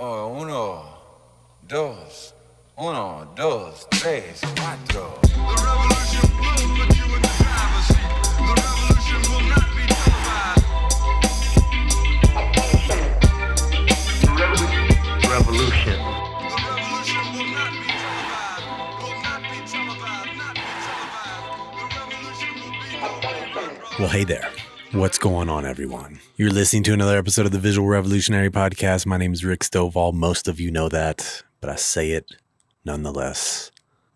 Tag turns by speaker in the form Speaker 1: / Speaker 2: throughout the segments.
Speaker 1: Oh, uno, dos, tres, cuatro. The revolution will put you in the driver's seat. The revolution will not be televised.
Speaker 2: Revolution.
Speaker 1: The revolution will not be televised. Will not be televised. Not be televised. The revolution will be.
Speaker 3: Well, hey there. What's going on, everyone? You're listening to another episode of the Visual Revolutionary Podcast. My name is Rick Stovall. Most of you know that, but I say it nonetheless.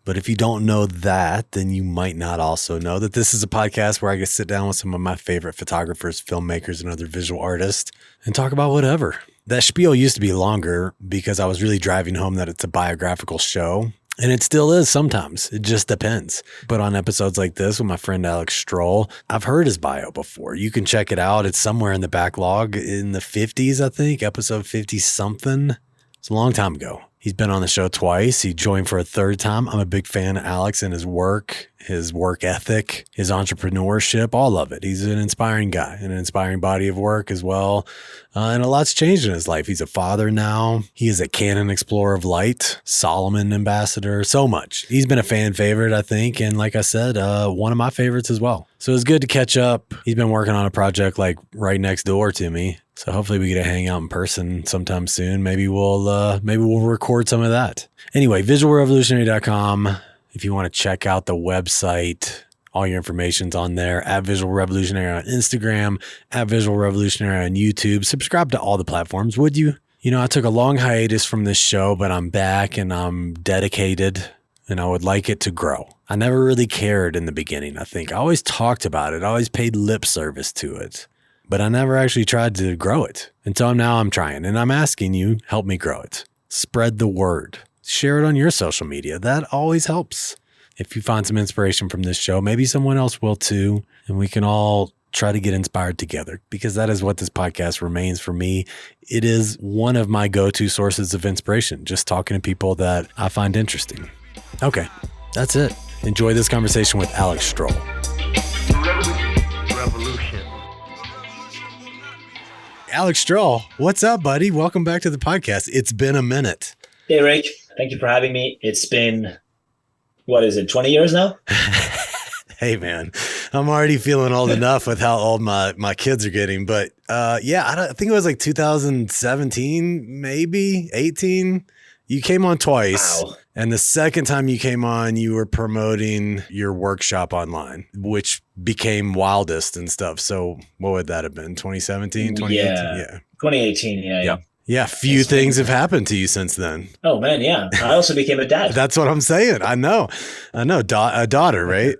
Speaker 3: But if you don't know that, then you might not also know that this is a podcast where I get to sit down with some of my favorite photographers, filmmakers, and other visual artists and talk about whatever. That spiel used to be longer because I was really driving home that it's a biographical show. And it still is sometimes. It just depends. But on episodes like this with my friend Alex Strohl, I've heard his bio before. You can check it out. It's somewhere in the backlog in the 50s, I think, episode 50 something. It's a long time ago. He's been on the show twice. He joined for a third time. I'm a big fan of Alex and his work ethic, his entrepreneurship, all of it. He's an inspiring guy and an inspiring body of work as well. And a lot's changed in his life. He's a father now. He is a Canon Explorer of Light, Solomon ambassador, so much. He's been a fan favorite, I think. And like I said, one of my favorites as well. So it's good to catch up. He's been working on a project like right next door to me. So hopefully we get to hang out in person sometime soon. Maybe we'll record some of that. Anyway, visualrevolutionary.com. If you want to check out the website, all your information's on there. At Visual Revolutionary on Instagram, at Visual Revolutionary on YouTube. Subscribe to all the platforms, would you? You know, I took a long hiatus from this show, but I'm back and I'm dedicated and I would like it to grow. I never really cared in the beginning, I think. I always talked about it. I always paid lip service to it, but I never actually tried to grow it. Until now I'm trying and I'm asking you, help me grow it. Spread the word. Share it on your social media. That always helps. If you find some inspiration from this show, maybe someone else will too. And we can all try to get inspired together because that is what this podcast remains for me. It is one of my go-to sources of inspiration, just talking to people that I find interesting. Okay, that's it. Enjoy this conversation with Alex Strohl.
Speaker 2: Revolution.
Speaker 3: Alex Strohl, what's up, buddy? Welcome back to the podcast. It's been a minute.
Speaker 4: Hey, Rick. Thank you for having me. It's been, 20 years now?
Speaker 3: Hey, man, I'm already feeling old enough with how old my kids are getting. But I think it was like 2017, maybe 18. You came on twice.
Speaker 4: Wow.
Speaker 3: And the second time you came on, you were promoting your workshop online, which became Wildest and stuff. So what would that have been? 2017, 2018?
Speaker 4: Yeah. 2018. Yeah.
Speaker 3: Yeah, few things have happened to you since then.
Speaker 4: Oh, man, yeah. I also became a dad.
Speaker 3: That's what I'm saying. I know. A daughter, right?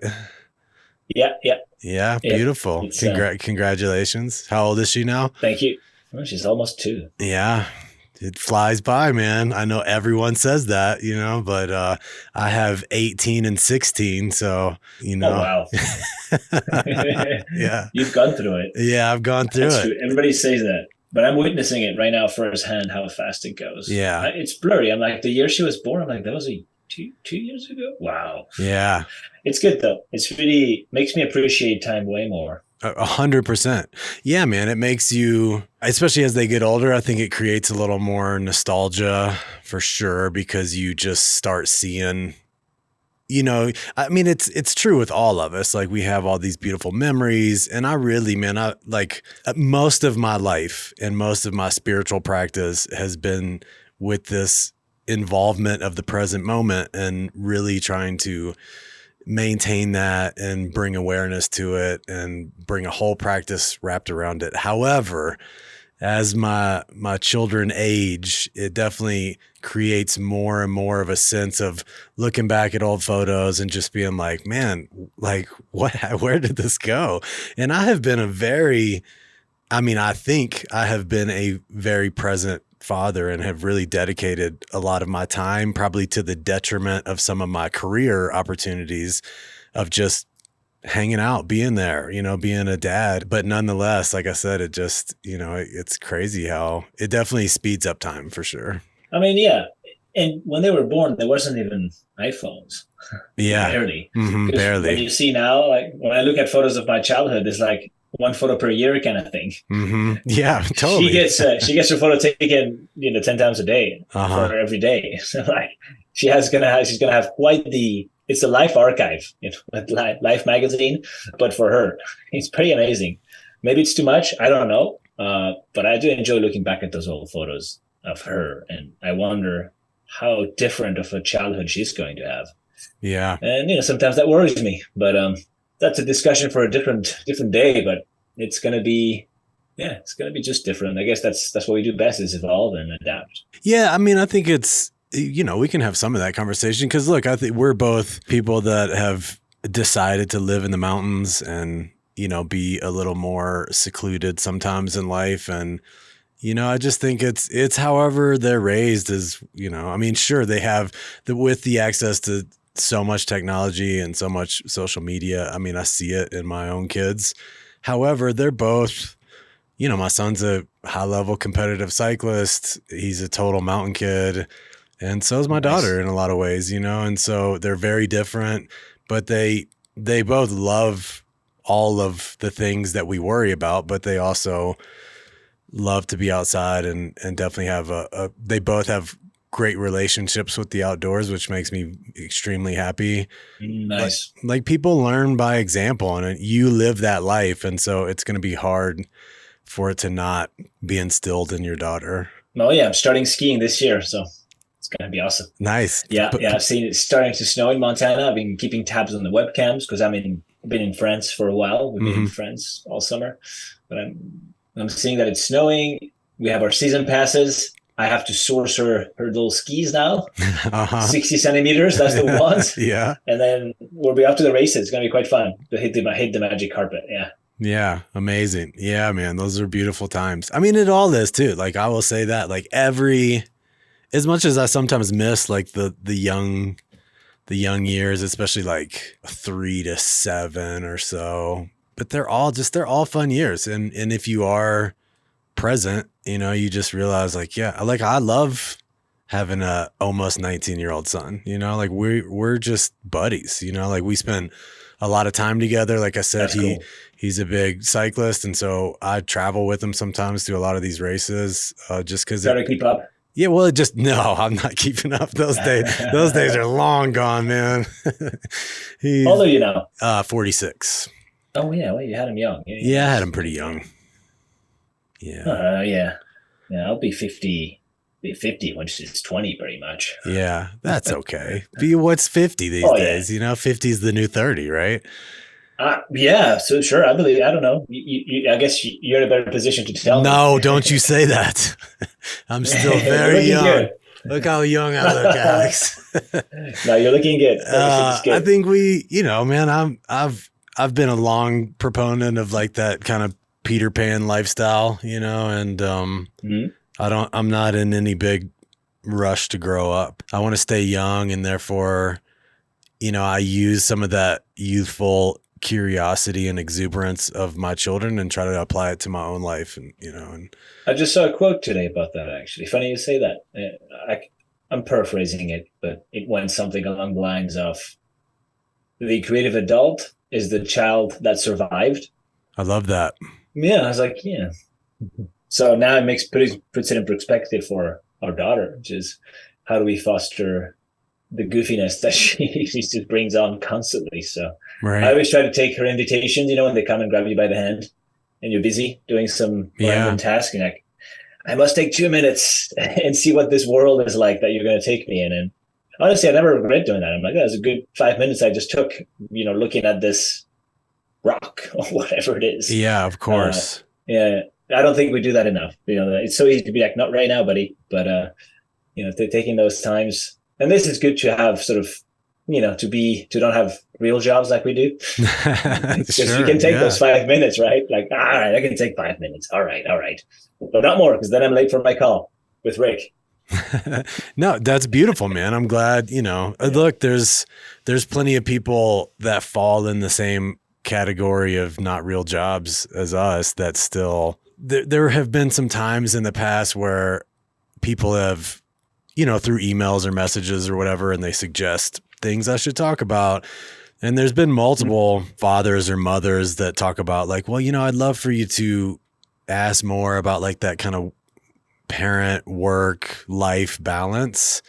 Speaker 4: Yeah.
Speaker 3: Yeah, beautiful. Congratulations. How old is she now?
Speaker 4: Thank you. Well, she's almost 2.
Speaker 3: Yeah, it flies by, man. I know everyone says that, but I have 18 and 16, so,
Speaker 4: Oh, wow.
Speaker 3: Yeah.
Speaker 4: You've gone through it.
Speaker 3: Yeah, I've gone through
Speaker 4: That's
Speaker 3: it.
Speaker 4: true. Everybody says that. But I'm witnessing it right now firsthand, how fast it goes.
Speaker 3: Yeah.
Speaker 4: It's blurry. I'm like, the year she was born, I'm like, that was two years ago? Wow.
Speaker 3: Yeah.
Speaker 4: It's good, though. It's really makes me appreciate time way more.
Speaker 3: 100%. Yeah, man. It makes you, especially as they get older, I think it creates a little more nostalgia for sure, because you just start seeing, I mean, it's true with all of us. Like, we have all these beautiful memories, and I like most of my life and most of my spiritual practice has been with this involvement of the present moment and really trying to maintain that and bring awareness to it and bring a whole practice wrapped around it. However, as my children age, it definitely creates more and more of a sense of looking back at old photos and just being like, man, like where did this go? And I think I have been a very present father and have really dedicated a lot of my time, probably to the detriment of some of my career opportunities of just hanging out, being there, being a dad. But nonetheless, like I said, it just, it's crazy how it definitely speeds up time for sure.
Speaker 4: I mean, yeah. And when they were born, there wasn't even iPhones.
Speaker 3: Yeah.
Speaker 4: Barely.
Speaker 3: Mm-hmm, barely.
Speaker 4: When you see now, like when I look at photos of my childhood, it's like, one photo per year kind of thing.
Speaker 3: Mm-hmm. Yeah, totally.
Speaker 4: She gets her photo taken, 10 times a day
Speaker 3: Uh-huh.
Speaker 4: for every day. So like she's gonna have quite it's a life archive, Life magazine, but for her, it's pretty amazing. Maybe it's too much, I don't know, but I do enjoy looking back at those old photos of her, and I wonder how different of a childhood she's going to have.
Speaker 3: Yeah.
Speaker 4: And sometimes that worries me, but that's a discussion for a different day. But it's gonna be, it's gonna be just different. I guess that's what we do best, is evolve and adapt.
Speaker 3: Yeah, I mean, I think it's, we can have some of that conversation because look, I think we're both people that have decided to live in the mountains and, be a little more secluded sometimes in life. And, I just think it's however they're raised is, I mean, sure, they have with the access to so much technology and so much social media. I mean, I see it in my own kids. However, they're both, my son's a high level competitive cyclist. He's a total mountain kid. And so is my daughter in a lot of ways, and so they're very different, but they both love all of the things that we worry about, but they also love to be outside and definitely have they both have great relationships with the outdoors, which makes me extremely happy.
Speaker 4: Nice.
Speaker 3: Like people learn by example and you live that life. And so it's going to be hard for it to not be instilled in your daughter.
Speaker 4: Oh yeah. I'm starting skiing this year. So it's going to be awesome.
Speaker 3: Nice.
Speaker 4: Yeah. I've seen it starting to snow in Montana. I've been keeping tabs on the webcams because been in France for a while. We've been in France all summer, but I'm seeing that it's snowing. We have our season passes. I have to source her little skis now, 60 centimeters. That's the ones.
Speaker 3: Yeah.
Speaker 4: And then we'll be off to the races. It's going to be quite fun to hit the magic carpet. Yeah.
Speaker 3: Yeah. Amazing. Yeah, man. Those are beautiful times. I mean, it all is too. Like I will say that like as much as I sometimes miss like the young years, especially like 3 to 7 or so, but they're all fun years. And if you are present, you just realize like, yeah, like I love having a almost 19-year-old son, like we're just buddies, like we spend a lot of time together. Like I said, he's a big cyclist. And so I travel with him sometimes to a lot of these races, just cause
Speaker 4: try to keep up.
Speaker 3: Yeah, well, no, I'm not keeping up. Those days are long gone, man.
Speaker 4: How old are you now?
Speaker 3: 46.
Speaker 4: Oh yeah, well, you had him young.
Speaker 3: Yeah, I had him pretty young. Yeah.
Speaker 4: Yeah. I'll be 50 when she's 20, pretty much.
Speaker 3: Yeah, that's okay. What's 50 these days? 50 is the new 30, right?
Speaker 4: Yeah, so sure. I don't know. I guess you're in a better position to tell me.
Speaker 3: No, don't you say that. I'm still very young. Good. Look how young I look, Alex.
Speaker 4: No, you're looking good.
Speaker 3: I think man, I've been a long proponent of like that kind of Peter Pan lifestyle, and I'm not in any big rush to grow up. I want to stay young, and therefore, I use some of that youthful curiosity and exuberance of my children and try to apply it to my own life. And
Speaker 4: I just saw a quote today about that, actually. Funny you say that. I'm paraphrasing it, but it went something along the lines of the creative adult is the child that survived.
Speaker 3: I love that.
Speaker 4: Yeah. I was like, yeah. So now it puts it in perspective for our daughter, which is how do we foster the goofiness that she just brings on constantly. So right. I always try to take her invitations, when they come and grab you by the hand and you're busy doing some random task, and like, I must take 2 minutes and see what this world is like that you're going to take me in. And honestly, I never regret doing that. I'm like, that was a good 5 minutes I just took, looking at this rock or whatever it is.
Speaker 3: Yeah, of course.
Speaker 4: Yeah. I don't think we do that enough. It's so easy to be like, not right now, buddy. But, taking those times. And this is good to have sort of, to don't have real jobs like we do. Because you can take those 5 minutes, right? Like, all right, I can take 5 minutes. All right. But not more, because then I'm late for my call with Rick.
Speaker 3: No, that's beautiful, man. I'm glad, look, there's plenty of people that fall in the same category of not real jobs as us that still, there have been some times in the past where people have, through emails or messages or whatever, and they suggest things I should talk about, And there's been multiple fathers or mothers that talk about like, well, I'd love for you to ask more about like that kind of parent work life balance.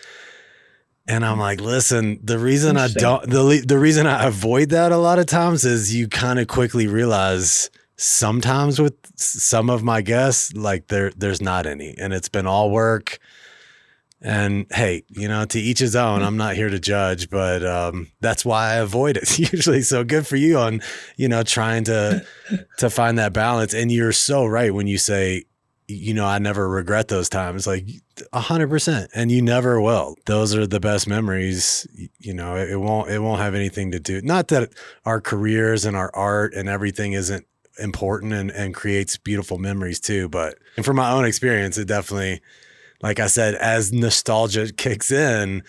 Speaker 3: And I'm like, listen, the reason I don't, the reason I avoid that a lot of times is you kind of quickly realize sometimes with some of my guests, like there's not any, and it's been all work. And hey, to each his own. I'm not here to judge, but that's why I avoid it usually. So good for you on, trying to find that balance. And you're so right when you say, I never regret those times, like 100%. And you never will. Those are the best memories. It won't have anything to do. Not that our careers and our art and everything isn't important and creates beautiful memories too. But from my own experience, it definitely, like I said, as nostalgia kicks in,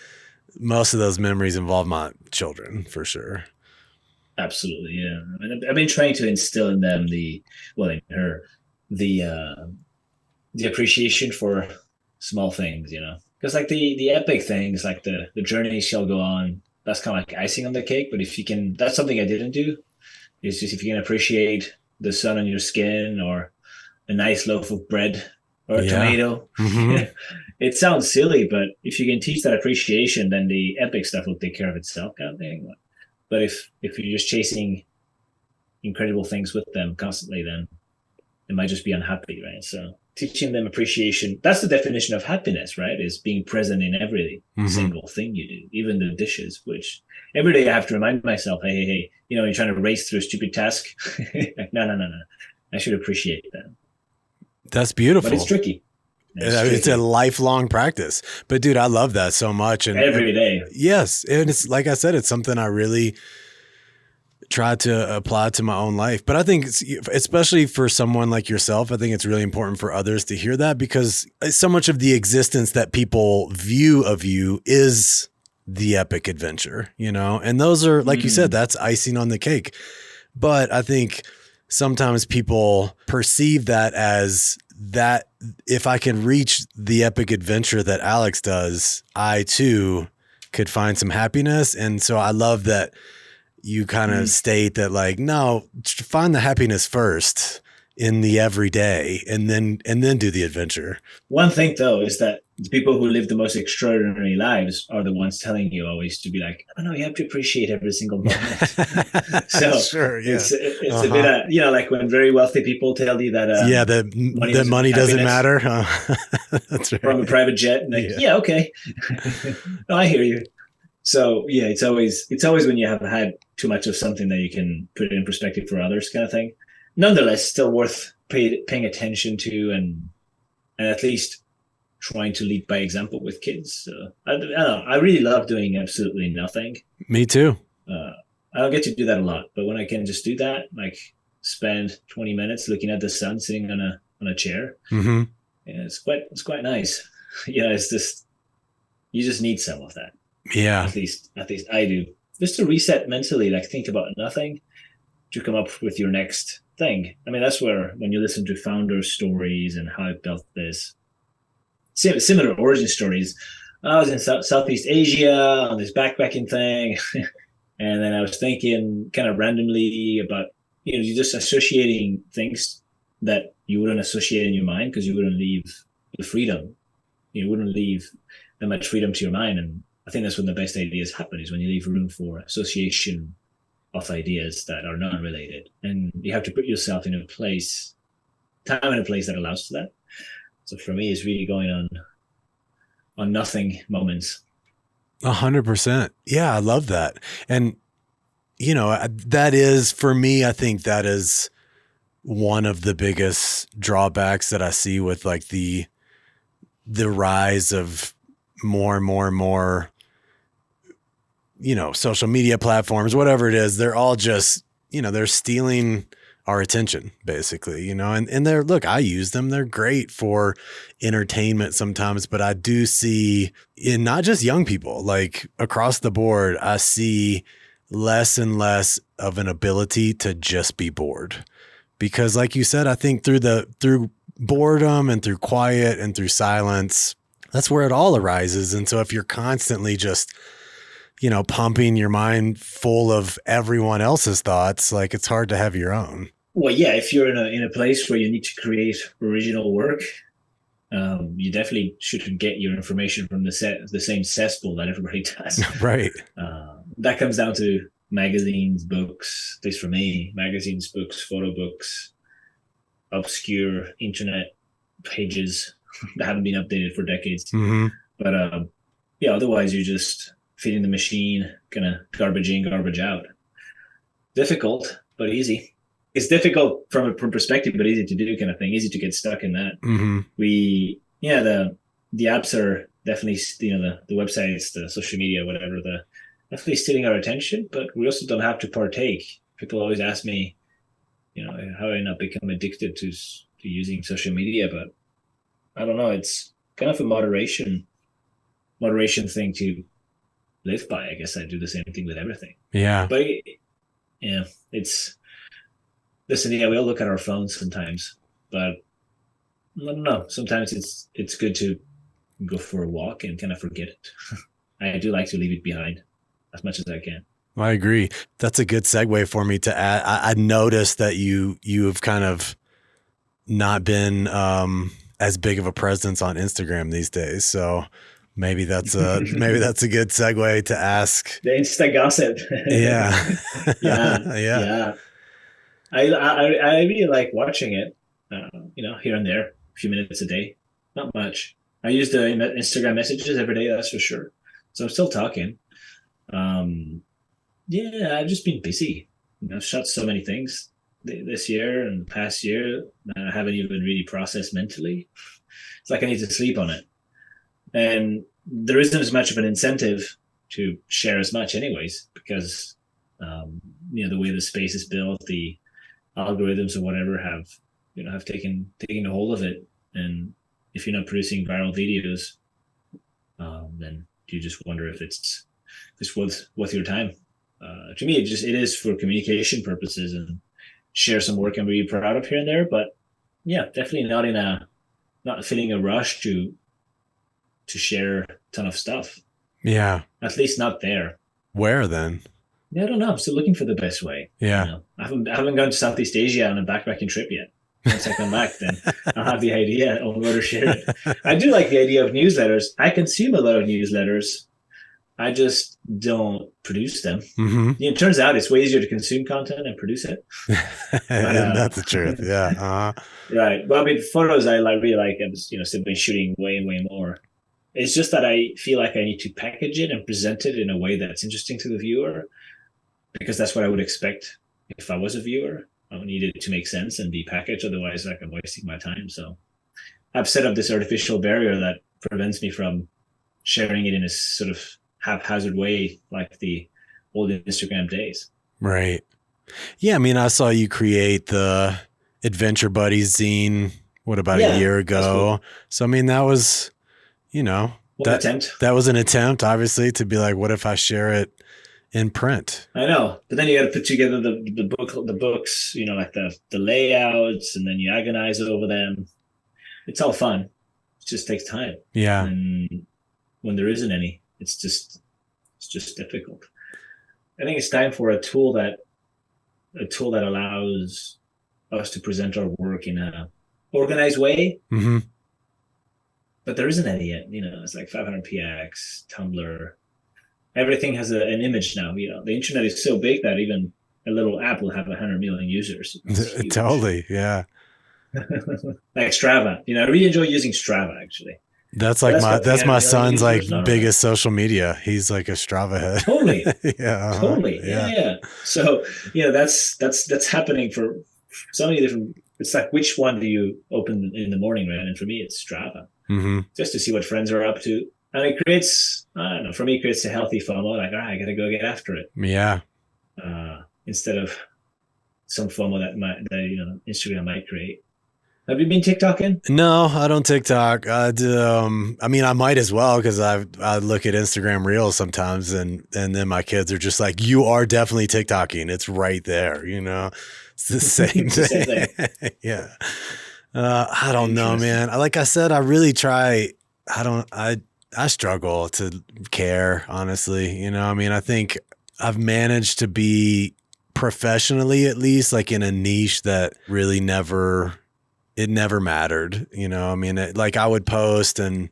Speaker 3: most of those memories involve my children for sure.
Speaker 4: Absolutely. Yeah. I mean, I've been trying to instill in them in her, the appreciation for small things, because like the epic things, like the journey shall go on. That's kind of like icing on the cake. But if you can, that's something I didn't do. It's just if you can appreciate the sun on your skin or a nice loaf of bread or a tomato.
Speaker 3: Mm-hmm.
Speaker 4: It sounds silly, but if you can teach that appreciation, then the epic stuff will take care of itself, kind of thing. But if you're just chasing incredible things with them constantly, then it might just be unhappy, right? So teaching them appreciation, that's the definition of happiness, right? Is being present in every single thing you do, even the dishes, which every day I have to remind myself, hey, you're trying to race through a stupid task. Like, no. I should appreciate that.
Speaker 3: That's beautiful.
Speaker 4: But it's tricky.
Speaker 3: It's a lifelong practice. But dude, I love that so much. And
Speaker 4: every day.
Speaker 3: Yes. And it's like I said, it's something I really try to apply to my own life. But I think especially for someone like yourself, I think it's really important for others to hear that, because so much of the existence that people view of you is the epic adventure, and those are, like you said, that's icing on the cake. But I think sometimes people perceive that as that if I can reach the epic adventure that Alex does, I too could find some happiness. And so I love that you kind of state that, like, no, find the happiness first in the everyday and then do the adventure. One
Speaker 4: thing though is that the people who live the most extraordinary lives are the ones telling you always to be like, oh no, you have to appreciate every single moment. So
Speaker 3: sure, yeah.
Speaker 4: It's a bit of, like when very wealthy people tell you that
Speaker 3: that money doesn't matter. That's right.
Speaker 4: From a private jet, and okay. No, I hear you. So yeah, it's always when you have had too much of something that you can put it in perspective for others, kind of thing. Nonetheless, still worth paying attention to and at least trying to lead by example with kids. So I don't know. I really love doing absolutely nothing.
Speaker 3: Me too.
Speaker 4: I don't get to do that a lot, but when I can just do that, like spend 20 minutes looking at the sun sitting on a chair, it's quite nice. It's just, you just need some of that.
Speaker 3: Yeah.
Speaker 4: At least I do. Just to reset mentally, like think about nothing to come up with your next thing. I mean, that's where when you listen to founder stories and how I built this, similar origin stories. I was in Southeast Asia on this backpacking thing. And then I was thinking kind of randomly about, you're just associating things that you wouldn't associate in your mind because you wouldn't leave the freedom. You wouldn't leave that much freedom to your mind. And I think that's when the best ideas happen, is when you leave room for association of ideas that are non-related. And you have to put yourself in a place, time and a place that allows for that. So for me, it's really going on nothing moments.
Speaker 3: 100%. Yeah, I love that. And, that is, for me, I think that is one of the biggest drawbacks that I see with like the rise of more and more and more, social media platforms, whatever it is. They're all just, they're stealing our attention basically, and they're, look, I use them. They're great for entertainment sometimes, but I do see in not just young people, like across the board, I see less and less of an ability to just be bored, because like you said, I think through boredom and through quiet and through silence, that's where it all arises. And so if you're constantly just pumping your mind full of everyone else's thoughts, like it's hard to have your own.
Speaker 4: Well, yeah, if you're in a place where you need to create original work, you definitely shouldn't get your information from the same cesspool that everybody does.
Speaker 3: Right.
Speaker 4: That comes down to magazines, books, at least for me, magazines, books, photo books, obscure internet pages that haven't been updated for decades.
Speaker 3: Mm-hmm.
Speaker 4: But yeah, otherwise you're just feeding the machine, kind of garbage in, garbage out. Difficult, but easy. It's difficult from a perspective, but easy to do kind of thing. Easy to get stuck in that.
Speaker 3: Mm-hmm.
Speaker 4: The apps are definitely, the websites, the social media, whatever, definitely stealing our attention, but we also don't have to partake. People always ask me, how I not become addicted to using social media, but I don't know. It's kind of a moderation thing to live by. I guess I do the same thing with everything.
Speaker 3: Yeah.
Speaker 4: But yeah, listen, yeah, we all look at our phones sometimes, but I don't know. Sometimes it's good to go for a walk and kind of forget it. I do like to leave it behind as much as I can.
Speaker 3: I agree. That's a good segue for me to add. I noticed that you've kind of not been as big of a presence on Instagram these days. So maybe that's a good segue to ask.
Speaker 4: The Insta gossip.
Speaker 3: Yeah.
Speaker 4: yeah. I really like watching it. Here and there, a few minutes a day, not much. I use the Instagram messages every day, that's for sure. So I'm still talking. Yeah, I've just been busy. I've shot so many things this year and the past year that I haven't even really processed mentally. It's like I need to sleep on it. And there isn't as much of an incentive to share as much anyways, because, the way the space is built, the algorithms or whatever have taken a hold of it. And if you're not producing viral videos, then you just wonder if it's worth your time. To me, it is for communication purposes and share some work I'm really proud of here and there. But yeah, definitely not feeling a rush to share a ton of stuff.
Speaker 3: Yeah.
Speaker 4: At least not there.
Speaker 3: Where then?
Speaker 4: Yeah, I don't know. I'm still looking for the best way.
Speaker 3: Yeah.
Speaker 4: I haven't gone to Southeast Asia on a backpacking trip yet. Once I come back, then I'll have the idea on where to share it. I do like the idea of newsletters. I consume a lot of newsletters. I just don't produce them.
Speaker 3: Mm-hmm.
Speaker 4: It turns out it's way easier to consume content and produce it.
Speaker 3: That's the truth. Yeah. Uh-huh.
Speaker 4: Right. Well, I mean, photos I really like. I'm still been shooting way more. It's just that I feel like I need to package it and present it in a way that's interesting to the viewer, because that's what I would expect if I was a viewer. I would need it to make sense and be packaged. Otherwise, like, I'm wasting my time. So I've set up this artificial barrier that prevents me from sharing it in a sort of haphazard way, like the old Instagram days.
Speaker 3: Right. Yeah. I mean, I saw you create the Adventure Buddies zine, a year ago. Cool. So, I mean, that was, that was an attempt, obviously, to be like, what if I share it in print?
Speaker 4: I know, but then you got to put together the books, like the layouts, and then you agonize over them. It's all fun. It just takes time.
Speaker 3: Yeah.
Speaker 4: And when there isn't any, it's just difficult. I think it's time for a tool that allows us to present our work in a organized way.
Speaker 3: Mm-hmm.
Speaker 4: But there isn't any yet. It's like 500px, Tumblr. Everything has an image now. The internet is so big that even a little app will have 100 million users.
Speaker 3: Totally, yeah.
Speaker 4: Like Strava. I really enjoy using Strava, actually.
Speaker 3: That's my son's like biggest social media. He's like a Strava head.
Speaker 4: Totally.
Speaker 3: Yeah. Uh-huh.
Speaker 4: Totally. Yeah. So that's happening for so many different. It's like, which one do you open in the morning, right? And for me, it's Strava, just to see what friends are up to, and it creates. I don't know. For me, it creates a healthy FOMO. Like, all right, I gotta go get after it.
Speaker 3: Yeah.
Speaker 4: Instead of some FOMO that Instagram might create. Have you been TikToking?
Speaker 3: No, I don't TikTok. I mean, I might as well, because I look at Instagram Reels sometimes, and then my kids are just like, "You are definitely TikToking. It's right there." It's the same thing. Yeah. I don't know, man. Like I said, I really try. I I struggle to care, honestly. I mean, I think I've managed to be professionally, at least, like in a niche that really it never mattered. I mean, like I would post and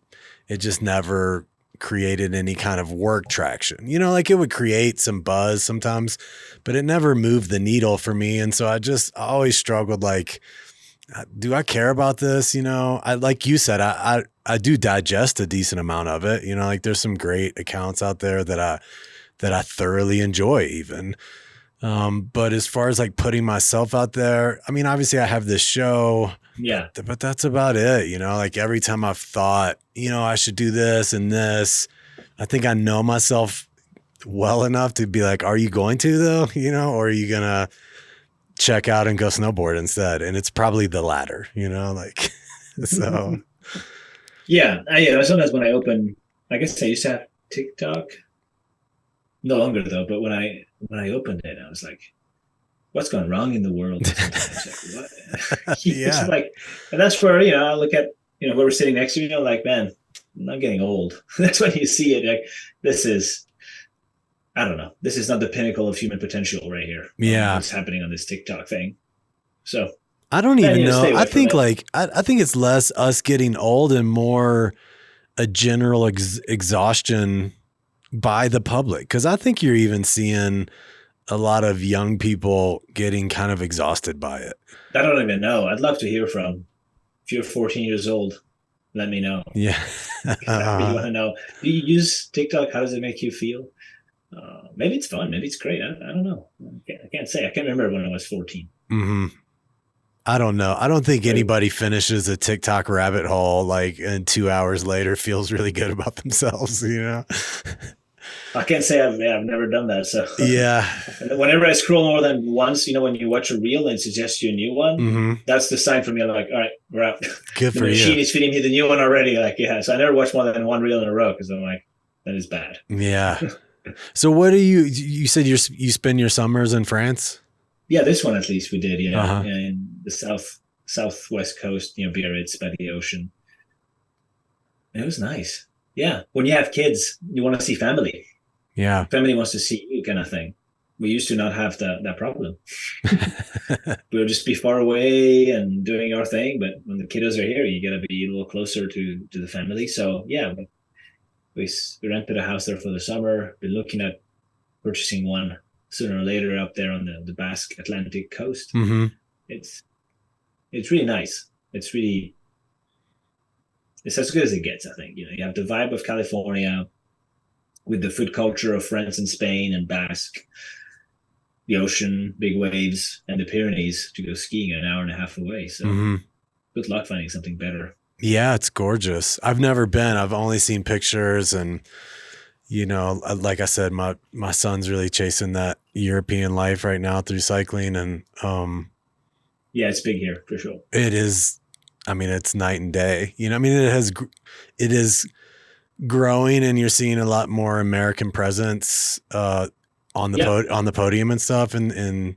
Speaker 3: it just never created any kind of work traction. Like it would create some buzz sometimes, but it never moved the needle for me. And so I always struggled, like, do I care about this? Like you said, I do digest a decent amount of it. Like there's some great accounts out there that I thoroughly enjoy even. But as far as like putting myself out there, I mean, obviously I have this show,
Speaker 4: Yeah.
Speaker 3: but that's about it. Like every time I've thought, I should do this and this, I think I know myself well enough to be like, are you going to though, or are you going to check out and go snowboard instead? And it's probably the latter, like, so.
Speaker 4: Yeah. Sometimes when I open, I guess I used to have TikTok. No longer though, but when I opened it, I was like, what's gone wrong in the world? Like, what?
Speaker 3: Yeah.
Speaker 4: Like, and that's where, I look at, where we're sitting next to, like, man, I'm getting old. That's when you see it. Like, I don't know. This is not the pinnacle of human potential right here.
Speaker 3: Yeah.
Speaker 4: What's happening on this TikTok thing. So
Speaker 3: I don't even know.
Speaker 4: I think
Speaker 3: I think it's less us getting old and more a general exhaustion by the public. Cause I think you're even seeing a lot of young people getting kind of exhausted by it.
Speaker 4: I don't even know. I'd love to hear from, if you're 14 years old, let me know.
Speaker 3: Yeah.
Speaker 4: I really want to know. Do you use TikTok? How does it make you feel? Maybe it's fun. Maybe it's great. I don't know. I can't say. I can't remember when I was 14.
Speaker 3: Mm-hmm. I don't know. I don't think anybody finishes a TikTok rabbit hole like and 2 hours later feels really good about themselves,
Speaker 4: I can't say I've never done that. So
Speaker 3: yeah.
Speaker 4: Whenever I scroll more than once, when you watch a reel and it suggests you a new one,
Speaker 3: mm-hmm.
Speaker 4: That's the sign for me. I'm like, all right, we're out.
Speaker 3: Good for
Speaker 4: the machine
Speaker 3: you.
Speaker 4: is feeding me the new one already. Like, yeah. So I never watch more than one reel in a row because I'm like, that is bad.
Speaker 3: Yeah. So what do you said you spend your summers in France?
Speaker 4: Yeah, this one at least we did. Yeah,
Speaker 3: uh-huh.
Speaker 4: In the southwest coast, Biarritz by the ocean. And it was nice. Yeah, when you have kids, you want to see family.
Speaker 3: Yeah,
Speaker 4: family wants to see you, kind of thing. We used to not have that problem. We would just be far away and doing our thing. But when the kiddos are here, you got to be a little closer to the family. So yeah, we rented a house there for the summer. Been looking at purchasing one sooner or later up there on the Basque Atlantic coast.
Speaker 3: Mm-hmm.
Speaker 4: It's really nice. It's as good as it gets, I think. You have the vibe of California with the food culture of France and Spain and Basque, the ocean, big waves, and the Pyrenees to go skiing an hour and a half away. So
Speaker 3: mm-hmm.
Speaker 4: Good luck finding something better.
Speaker 3: Yeah, it's gorgeous. I've never been. I've only seen pictures and, like I said, my son's really chasing that European life right now through cycling. And
Speaker 4: yeah, it's big here for sure.
Speaker 3: It is. I mean, it's night and day. It is growing, and you're seeing a lot more American presence on the podium and stuff, in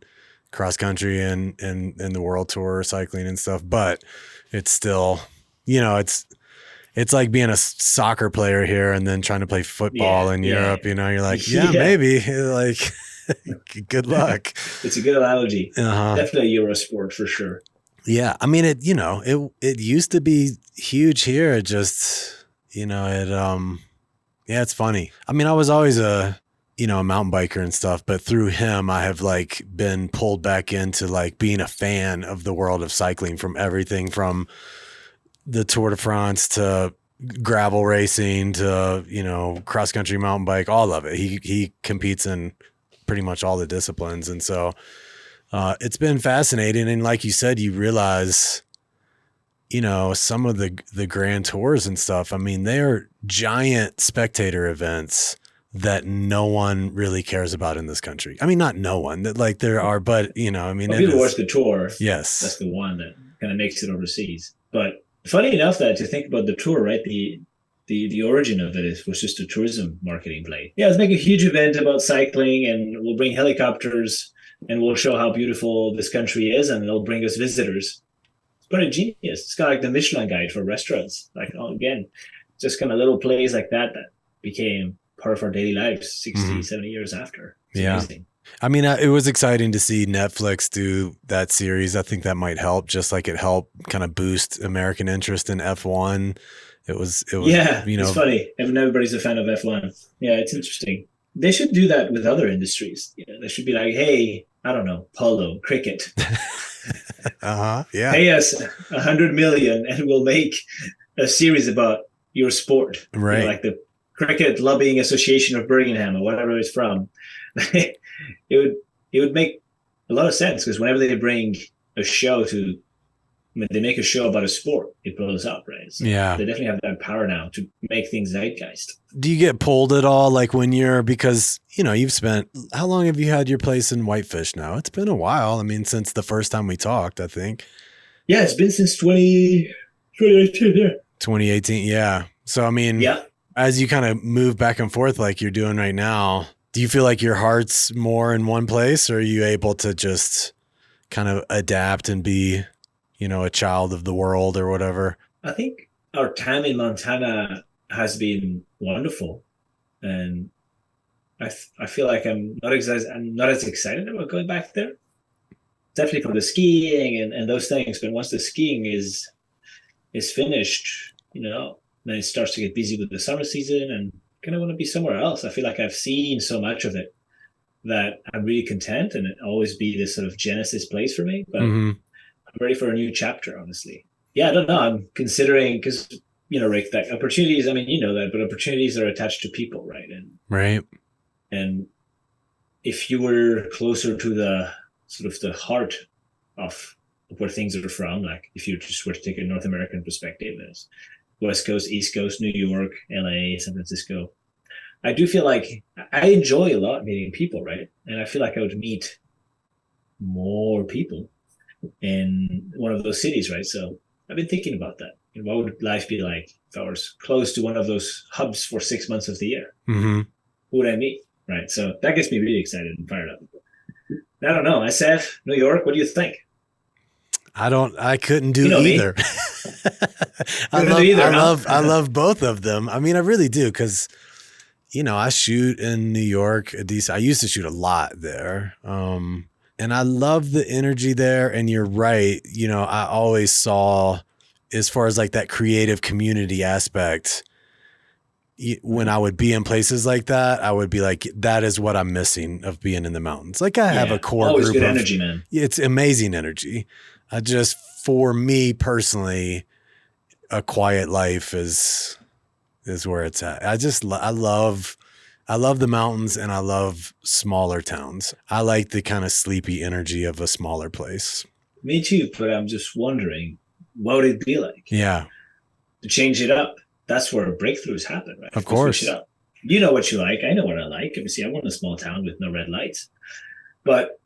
Speaker 3: cross country and the world tour cycling and stuff. But it's still, it's like being a soccer player here and then trying to play football in Europe. You're like, maybe like. Good luck.
Speaker 4: It's a good analogy.
Speaker 3: Uh-huh.
Speaker 4: Definitely a Euro sport for sure.
Speaker 3: Yeah. I mean, it used to be huge here. It just, it's funny. I mean, I was always a mountain biker and stuff, but through him, I have like been pulled back into like being a fan of the world of cycling, from everything from the Tour de France to gravel racing to, cross country mountain bike, all of it. He competes in pretty much all the disciplines. And so it's been fascinating. And like you said, you realize, some of the grand tours and stuff, I mean, they are giant spectator events that no one really cares about in this country. I mean, not no one, that like there are, but
Speaker 4: people watch the tour.
Speaker 3: Yes.
Speaker 4: That's the one that kind of makes it overseas. But funny enough that to think about the tour, right? The origin of it was just a tourism marketing play. Yeah, let's make a huge event about cycling, and we'll bring helicopters, and we'll show how beautiful this country is, and it'll bring us visitors. It's pretty genius. It's kind of like the Michelin guide for restaurants. Like, again, just kind of little plays like that became part of our daily lives 60, 70 years after. It's amazing.
Speaker 3: I mean, it was exciting to see Netflix do that series. I think that might help, just like it helped kind of boost American interest in F1. It was,
Speaker 4: Yeah, it's funny. Everybody's a fan of F1. Yeah, it's interesting. They should do that with other industries. They should be like, hey, I don't know, polo, cricket.
Speaker 3: Yeah.
Speaker 4: Pay us 100 million and we'll make a series about your sport.
Speaker 3: Right.
Speaker 4: Like the Cricket Lobbying Association of Birmingham or whatever it's from. it would make a lot of sense, because whenever they bring a show they make a show about a sport, it blows up, right? So
Speaker 3: yeah.
Speaker 4: They definitely have that power now to make things zeitgeist.
Speaker 3: Do you get pulled at all? Like because, you've spent, how long have you had your place in Whitefish now? It's been a while. I mean, since the first time we talked, I think.
Speaker 4: Yeah, it's been since 2018, yeah.
Speaker 3: 2018, yeah. So, I mean, as you kind of move back and forth like you're doing right now, do you feel like your heart's more in one place, or are you able to just kind of adapt and be, a child of the world or whatever?
Speaker 4: I think our time in Montana has been wonderful. And I feel like I'm not as excited about going back there. Definitely for the skiing and those things. But once the skiing is finished, then it starts to get busy with the summer season, and kind of want to be somewhere else. I feel like I've seen so much of it that I'm really content, and it always be this sort of Genesis place for me. But I'm ready for a new chapter, honestly. Yeah, I don't know. I'm considering, because, Rick, that opportunities, I mean, that, but opportunities are attached to people, right? And if you were closer to the sort of the heart of where things are from, like if you just were to take a North American perspective, there's West Coast, East Coast, New York, LA, San Francisco, I do feel like I enjoy a lot meeting people, right? And I feel like I would meet more people in one of those cities, right? So I've been thinking about that. What would life be like if I was close to one of those hubs for 6 months of the year? Who would I meet, right? So that gets me really excited and fired up. I don't know. SF, New York, what do you think?
Speaker 3: I couldn't do either. I love both of them. I mean, I really do. 'Cause I shoot in New York I used to shoot a lot there. And I love the energy there. And you're right. I always saw, as far as like that creative community aspect, when I would be in places like that, I would be like, that is what I'm missing of being in the mountains. Like I have a core
Speaker 4: always
Speaker 3: group
Speaker 4: good
Speaker 3: of
Speaker 4: energy, man.
Speaker 3: It's amazing energy. For me personally, a quiet life is where it's at. I love the mountains, and I love smaller towns. I like the kind of sleepy energy of a smaller place.
Speaker 4: Me too, but I'm just wondering, what would it be like?
Speaker 3: Yeah.
Speaker 4: To change it up. That's where breakthroughs happen, right?
Speaker 3: Of course.
Speaker 4: Switch it up. You know what you like. I know what I like. Obviously, I want a small town with no red lights. But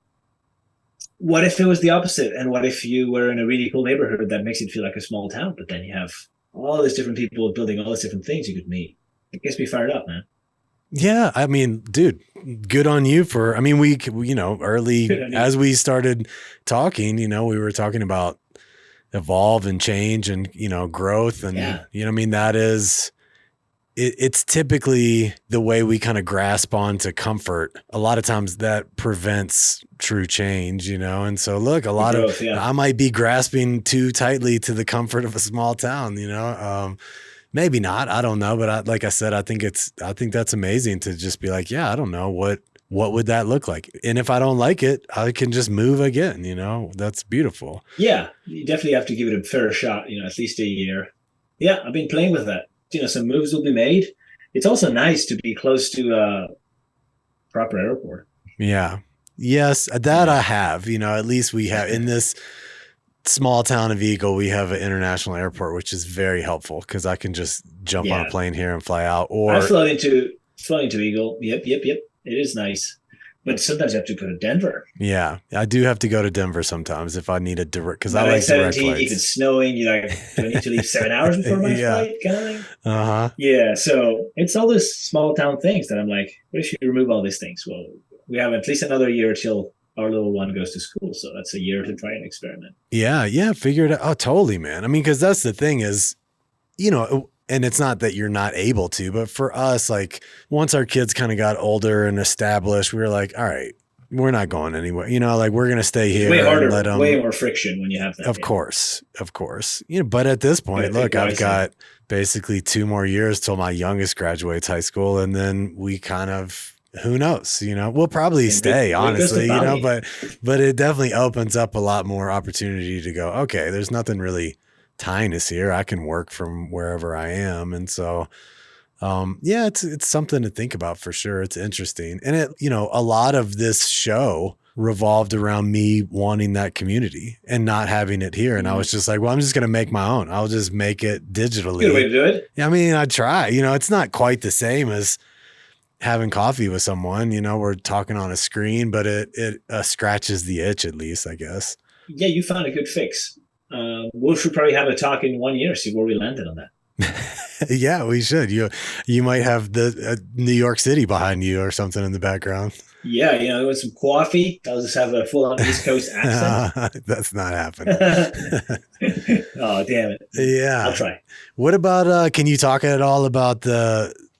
Speaker 4: what if it was the opposite? And what if you were in a really cool neighborhood that makes it feel like a small town, but then you have all these different people building all these different things you could meet? It gets me fired up, man.
Speaker 3: Yeah. I mean, dude, good on you we early as we started talking, we were talking about evolve and change and, growth. And, that is, it's typically the way we kind of grasp onto comfort. A lot of times that prevents true change, And so look, I might be grasping too tightly to the comfort of a small town, maybe not, I don't know. But like I said, I think that's amazing to just be like, yeah, I don't know what would that look like? And if I don't like it, I can just move again, that's beautiful.
Speaker 4: Yeah. You definitely have to give it a fair shot, at least a year. Yeah. I've been playing with that. Some moves will be made. It's also nice to be close to a proper airport.
Speaker 3: Yeah. Yes. That I have, at least we have in this small town of Eagle, we have an international airport, which is very helpful because I can just jump on a plane here and fly out. Or
Speaker 4: I flown into Eagle. Yep. It is nice. But sometimes you have to go to Denver.
Speaker 3: Yeah, I do have to go to Denver sometimes if I need a direct, because I like direct flights.
Speaker 4: If it's snowing, you're like, do I need to leave 7 hours before my flight? Kind of thing. Yeah, so it's all these small town things that I'm like, what if you remove all these things? Well, we have at least another year till our little one goes to school, so that's a year to try and experiment.
Speaker 3: Yeah, figure it out. Oh, totally, man. I mean, because that's the thing is, and it's not that you're not able to, but for us, like once our kids kind of got older and established, we were like, all right, we're not going anywhere. You know, like we're going to stay
Speaker 4: It's
Speaker 3: here
Speaker 4: way
Speaker 3: and
Speaker 4: harder,
Speaker 3: let them.
Speaker 4: way more friction when you have that.
Speaker 3: Of course. You know, but at this point,
Speaker 4: Gotta
Speaker 3: look,
Speaker 4: think
Speaker 3: I've
Speaker 4: wisely.
Speaker 3: got basically 2 more years till my youngest graduates high school. And then we kind of, who knows, you know, we'll probably
Speaker 4: And
Speaker 3: stay,
Speaker 4: it goes to
Speaker 3: honestly, you know,
Speaker 4: Bali.
Speaker 3: but it definitely opens up a lot more opportunity to go, okay, there's nothing really tying us here. I can work from wherever I am. And so, yeah, it's something to think about for sure. It's interesting. And it, you know, a lot of this show revolved around me wanting that community and not having it here. And I was just like, well, I'm just going to make my own. I'll just make it digitally.
Speaker 4: Good way to do it.
Speaker 3: I mean, I try, you know, it's not quite the same as having coffee with someone, you know, we're talking on a screen, but it scratches the itch at least, I guess.
Speaker 4: Yeah, you found a good fix. We should probably have a talk in 1 year, see where we landed on that.
Speaker 3: Yeah, we should. You might have the New York City behind you or something in the background.
Speaker 4: Yeah, you know, with some coffee. I'll just have a full-on East Coast accent.
Speaker 3: That's not happening.
Speaker 4: Oh, damn it.
Speaker 3: Yeah.
Speaker 4: I'll try.
Speaker 3: What about, can you talk at all about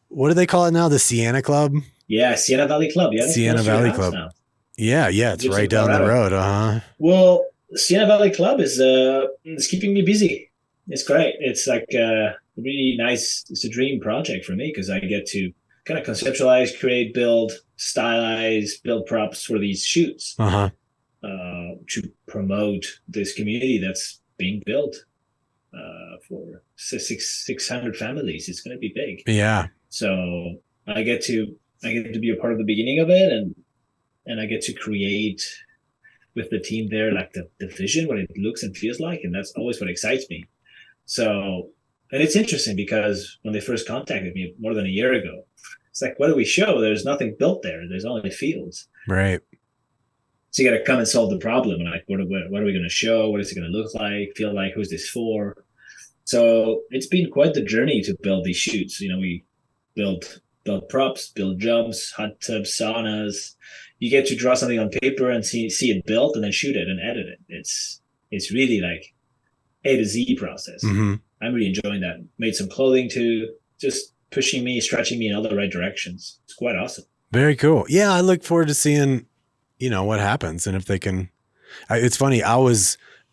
Speaker 3: what do they call it now? The Sienna Club?
Speaker 4: Yeah, Sienna Valley Club. Yeah,
Speaker 3: Sienna Valley Club.
Speaker 4: Now.
Speaker 3: Yeah, it's right down the road. Uh-huh.
Speaker 4: Well, Sienna Valley Club is it's keeping me busy. It's great. It's like really nice. It's a dream project for me because I get to kind of conceptualize, create, build, stylize, build props for these shoots to promote this community that's being built for 600 families. It's going to be big.
Speaker 3: Yeah.
Speaker 4: So I get to be a part of the beginning of it, and I get to create with the team there, like the vision, what it looks and feels like, and that's always what excites me. So, and it's interesting because when they first contacted me more than a year ago, it's like, what do we show? There's nothing built there. There's only fields.
Speaker 3: Right.
Speaker 4: So you got to come and solve the problem. Like, what are we going to show? What is it going to look like? Feel like? Who's this for? So it's been quite the journey to build these shoots. You know, we build props, build jumps, hot tubs, saunas. You get to draw something on paper and see it built, and then shoot it and edit it. It's really like A to Z process.
Speaker 3: Mm-hmm.
Speaker 4: I'm really enjoying that. Made some clothing too, just pushing me, stretching me in all the right directions. It's quite awesome.
Speaker 3: Very cool. Yeah, I look forward to seeing, you know, what happens and if they can. It's funny.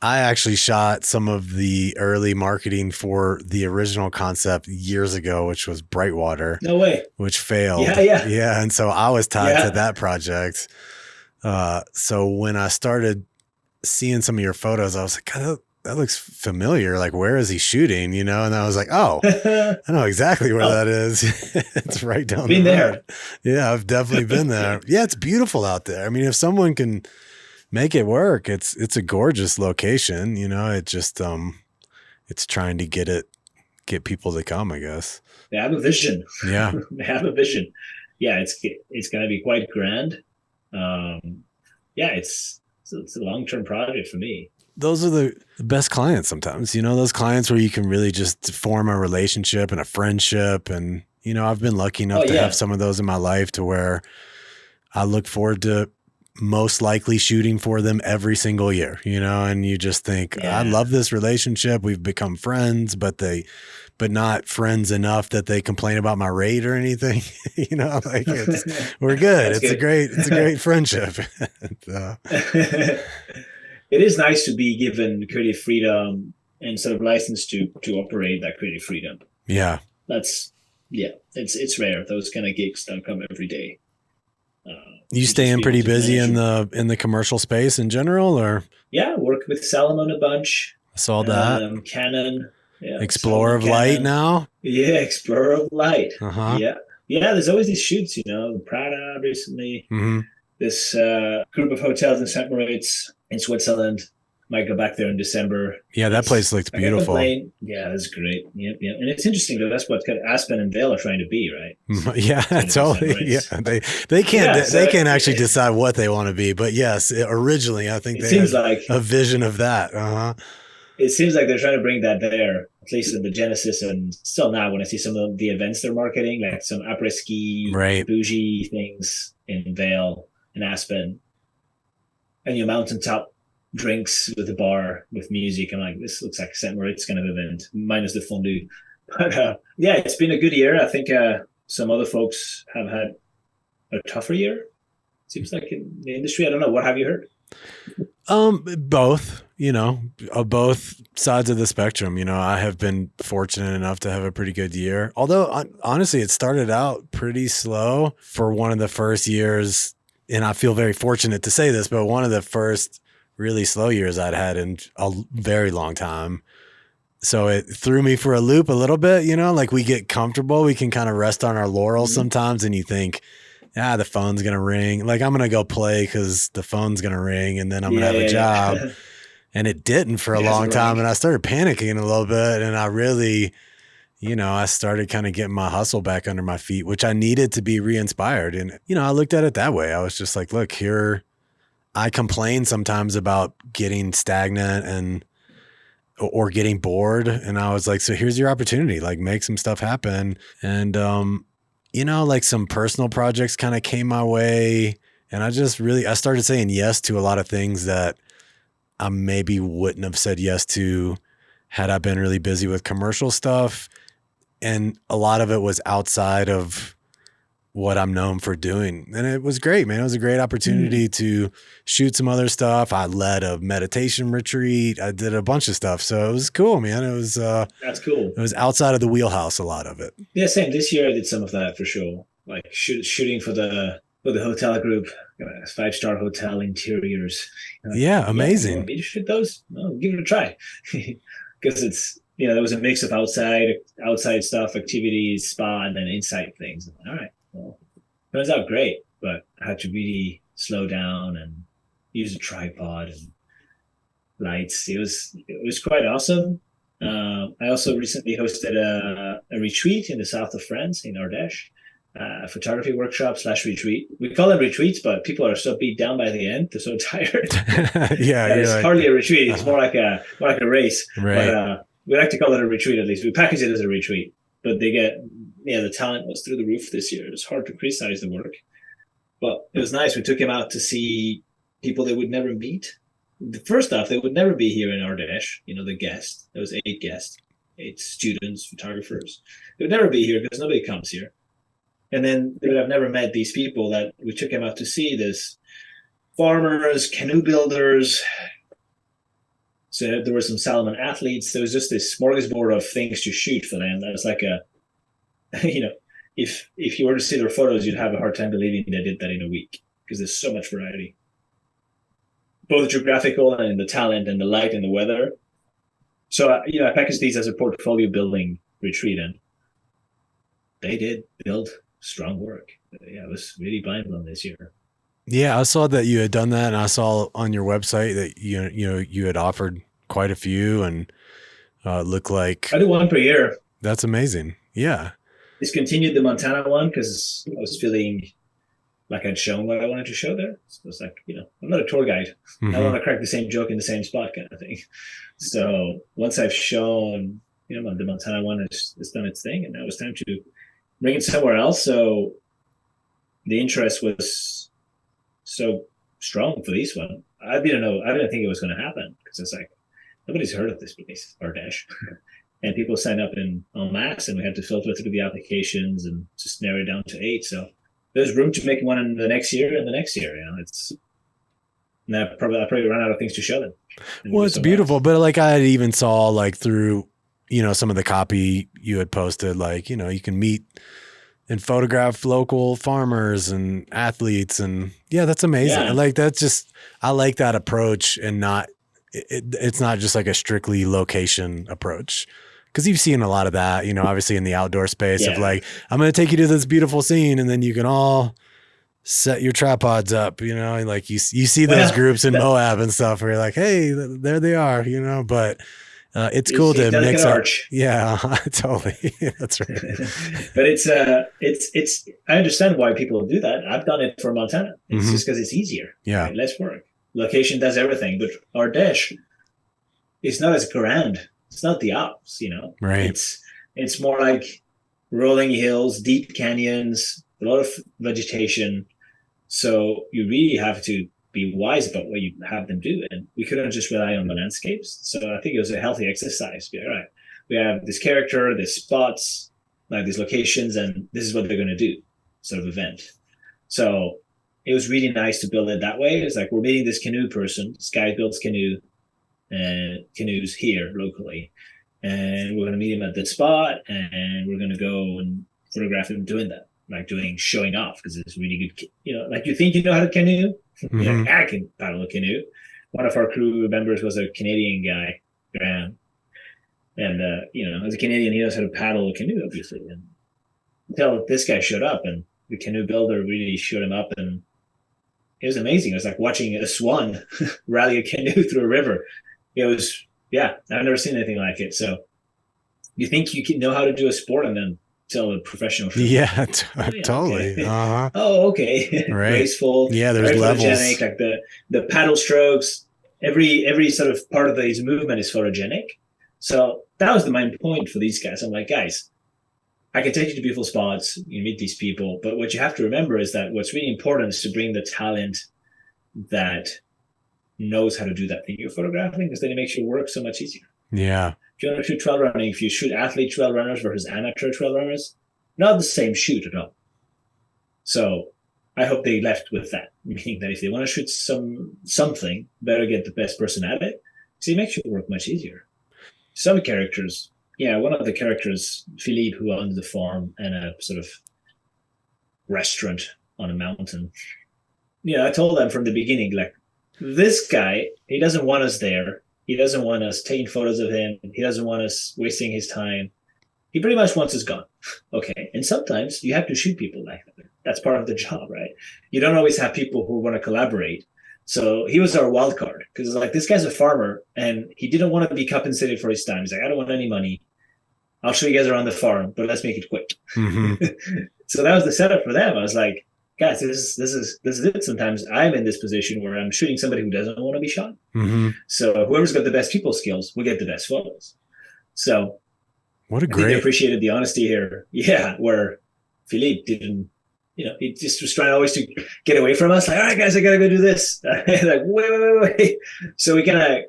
Speaker 3: I actually shot some of the early marketing for the original concept years ago, which was Brightwater.
Speaker 4: No way.
Speaker 3: Which failed. Yeah. And so I was tied to that project. So when I started seeing some of your photos, I was like, God, that looks familiar. Like, where is he shooting? You know? And I was like, oh, I know exactly where that is. It's right down the road.
Speaker 4: There.
Speaker 3: Yeah, I've definitely been there. Yeah, it's beautiful out there. I mean, if someone can make it work, it's a gorgeous location. You know, it just it's trying to get people to come, I guess.
Speaker 4: They have a vision.
Speaker 3: Yeah.
Speaker 4: They have a vision. Yeah, it's going to be quite grand. Yeah, it's a long-term project for me.
Speaker 3: Those are the best clients sometimes, you know, those clients where you can really just form a relationship and a friendship. And, you know, I've been lucky enough to have some of those in my life to where I look forward to most likely shooting for them every single year, you know, and you just think, I love this relationship. We've become friends, but not friends enough that they complain about my rate or anything, you know, like we're good. It's a great friendship.
Speaker 4: It is nice to be given creative freedom and sort of license to operate that creative freedom. Yeah. It's rare. Those kind of gigs don't come every day.
Speaker 3: You staying pretty busy in the commercial space in general, or? Yeah,
Speaker 4: work with Salomon a bunch.
Speaker 3: I saw that.
Speaker 4: Canon. Yeah,
Speaker 3: Explorer of Light now?
Speaker 4: Yeah, Explorer of Light.
Speaker 3: Uh-huh.
Speaker 4: Yeah. Yeah, there's always these shoots, you know, the Prada recently. Mm-hmm. This group of hotels in St. Moritz in Switzerland. Might go back there in December.
Speaker 3: Yeah, that place looks beautiful.
Speaker 4: Yeah, that's great. Yep. And it's interesting that that's what kind of Aspen and Vail are trying to be, right?
Speaker 3: Yeah, totally. Yeah, they can't actually decide what they want to be, but yes, originally I think they had like a vision of that. Uh-huh.
Speaker 4: It seems like they're trying to bring that there, at least in the Genesis, and still now when I see some of the events they're marketing, like some après-ski, bougie things in Vail and Aspen, and your mountaintop drinks with a bar with music. I'm like, this looks like St. Moritz kind of event, minus the fondue. But yeah, it's been a good year. I think some other folks have had a tougher year. Seems like in the industry. I don't know. What have you heard?
Speaker 3: Both, both sides of the spectrum. I have been fortunate enough to have a pretty good year. Although honestly, it started out pretty slow for one of the first years. And I feel very fortunate to say this, but one of the first really slow years I'd had in a very long time. So it threw me for a loop a little bit, like we get comfortable. We can kind of rest on our laurels sometimes. And you think, the phone's going to ring. Like I'm going to go play because the phone's going to ring and then I'm going to have a job. And it didn't for a long time. And I started panicking a little bit. And I really, I started kind of getting my hustle back under my feet, which I needed to be re-inspired. And, I looked at it that way. I was just like, look, here, I complain sometimes about getting stagnant or getting bored. And I was like, so here's your opportunity, like make some stuff happen. And, like some personal projects kind of came my way and I started saying yes to a lot of things that I maybe wouldn't have said yes to had I been really busy with commercial stuff. And a lot of it was outside of what I'm known for doing. And it was great, man. It was a great opportunity to shoot some other stuff. I led a meditation retreat. I did a bunch of stuff. So it was cool, man. It was,
Speaker 4: that's cool.
Speaker 3: It was outside of the wheelhouse, a lot of it.
Speaker 4: Yeah, same. This year I did some of that for sure. Like shooting for the hotel group, 5-star hotel interiors.
Speaker 3: Yeah. Amazing.
Speaker 4: Want me to shoot those? Oh, give it a try. Because it's, there was a mix of outside stuff, activities, spa, and then inside things. All right. Well, turns out great, but I had to really slow down and use a tripod and lights. It was quite awesome. I also recently hosted a retreat in the south of France, in Ardèche, a photography workshop / retreat. We call them retreats, but people are so beat down by the end, they're so tired. It's hardly a retreat. It's more like a race.
Speaker 3: Right.
Speaker 4: But we like to call it a retreat, at least. We package it as a retreat, but the talent was through the roof this year. It's hard to criticize the work, but it was nice. We took him out to see people they would never meet. First off, they would never be here in Ardèche. The guests. There was 8 guests, 8 students, photographers. They would never be here because nobody comes here. And then they would have never met these people that we took him out to see. This farmers, canoe builders. So there were some Salomon athletes. There was just this smorgasbord of things to shoot for them. That was like if you were to see their photos, you'd have a hard time believing they did that in a week because there's so much variety, both geographical and in the talent and the light and the weather. So, I packaged these as a portfolio building retreat, and they did build strong work. Yeah, it was really mind-blowing this year.
Speaker 3: Yeah, I saw that you had done that, and I saw on your website that you had offered quite a few, and looked like
Speaker 4: I do one per year.
Speaker 3: That's amazing. Yeah,
Speaker 4: discontinued the Montana one because I was feeling like I'd shown what I wanted to show there. So it's like, I'm not a tour guide. I don't want to crack the same joke in the same spot kind of thing. So once I've shown, the Montana one has done its thing, and now it's time to bring it somewhere else. So the interest was so strong for this one. I didn't think it was going to happen because it's like, nobody's heard of this place, Ardèche. And people sign up en masse, and we had to filter through the applications and just narrow it down to 8. So there's room to make one in the next year and the next year. I probably run out of things to show them.
Speaker 3: Well, it's beautiful, but like I even saw like through, some of the copy you had posted, like, you can meet and photograph local farmers and athletes, and yeah, that's amazing.
Speaker 4: Yeah.
Speaker 3: Like I like that approach, and it's not just like a strictly location approach. Because you've seen a lot of that, obviously in the outdoor space of like, I'm going to take you to this beautiful scene, and then you can all set your tripods up, like you see those groups in Moab and stuff where you're like, hey, there they are, but it's cool to mix up. Yeah, totally. That's right.
Speaker 4: But it's I understand why people do that. I've done it for Montana. It's just because it's easier.
Speaker 3: Yeah.
Speaker 4: Right? Less work. Location does everything, but Ardèche is not as grand. It's not the Alps,
Speaker 3: Right.
Speaker 4: It's more like rolling hills, deep canyons, a lot of vegetation. So you really have to be wise about what you have them do. And we couldn't just rely on the landscapes. So I think it was a healthy exercise. All right, we have this character, this spots, like these locations, and this is what they're going to do, sort of event. So it was really nice to build it that way. It's like we're meeting this canoe person. This guy builds canoes here locally, and we're going to meet him at this spot, and we're going to go and photograph him doing that, like showing off because it's really good. Like you think you know how to canoe.
Speaker 3: Mm-hmm.
Speaker 4: You're like, I can paddle a canoe. One of our crew members was a Canadian guy, Graham. And, as a Canadian, he knows how to paddle a canoe, obviously. And until this guy showed up, and the canoe builder really showed him up, and it was amazing. It was like watching a swan rally a canoe through a river. It was, I've never seen anything like it. So you think you can know how to do a sport and then tell a professional.
Speaker 3: Yeah, totally.
Speaker 4: Okay.
Speaker 3: Uh-huh.
Speaker 4: Oh, okay.
Speaker 3: Right.
Speaker 4: Graceful.
Speaker 3: Yeah, there's levels.
Speaker 4: Photogenic, like the paddle strokes. Every sort of part of his movement is photogenic. So that was the main point for these guys. I'm like, guys, I can take you to beautiful spots, you meet these people, but what you have to remember is that what's really important is to bring the talent that knows how to do that thing you're photographing, because then it makes your work so much easier.
Speaker 3: Yeah.
Speaker 4: If you want to shoot trail running, if you shoot athlete trail runners versus amateur trail runners, not the same shoot at all. So I hope they left with that, meaning that if they want to shoot something, better get the best person at it, because it makes your work much easier. Some characters, one of the characters, Philippe, who owns the farm and a sort of restaurant on a mountain. I told them from the beginning, like, this guy, he doesn't want us there. He doesn't want us taking photos of him. He doesn't want us wasting his time. He pretty much wants us gone. Okay. And sometimes you have to shoot people like that. That's part of the job, right? You don't always have people who want to collaborate. So he was our wild card because it's like, this guy's a farmer and he didn't want to be compensated for his time. He's like, I don't want any money. I'll show you guys around the farm, but let's make it quick.
Speaker 3: Mm-hmm.
Speaker 4: So that was the setup for them. I was like, guys, this is it. Sometimes I'm in this position where I'm shooting somebody who doesn't want to be shot.
Speaker 3: Mm-hmm.
Speaker 4: So whoever's got the best people skills will get the best photos. So
Speaker 3: what a
Speaker 4: I think
Speaker 3: great
Speaker 4: they appreciated the honesty here. Yeah, where Philippe didn't, he just was trying always to get away from us. Like, all right, guys, I gotta go do this. Like, wait. So we kind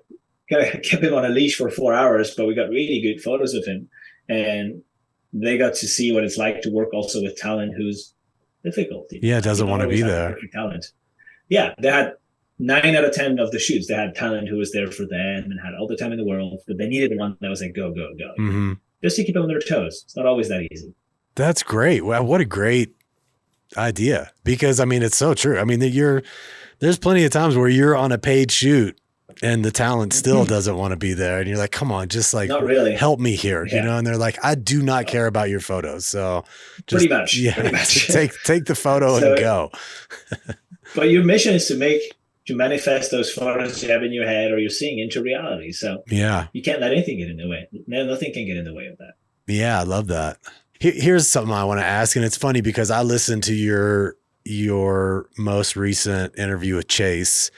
Speaker 4: of kept him on a leash for 4 hours, but we got really good photos of him, and they got to see what it's like to work also with talent who's difficult.
Speaker 3: Yeah, doesn't want to be there.
Speaker 4: Talent. Yeah, they had 9 out of 10 of the shoots. They had talent who was there for them and had all the time in the world, but they needed one that was like, go, go, go.
Speaker 3: Mm-hmm.
Speaker 4: Just to keep them on their toes. It's not always that easy.
Speaker 3: That's great. Wow, what a great idea. Because, I mean, it's so true. I mean, there's plenty of times where you're on a paid shoot and the talent still doesn't want to be there. And you're like, come on, just like,
Speaker 4: not really.
Speaker 3: Help me here, And they're like, I do not care about your photos. So just,
Speaker 4: pretty much.
Speaker 3: take the photo and go.
Speaker 4: But your mission is to manifest those photos you have in your head or you're seeing into reality. So you can't let anything get in the way. Nothing can get in the way of that.
Speaker 3: Yeah, I love that. Here's something I want to ask, and it's funny because I listened to your most recent interview with Chase,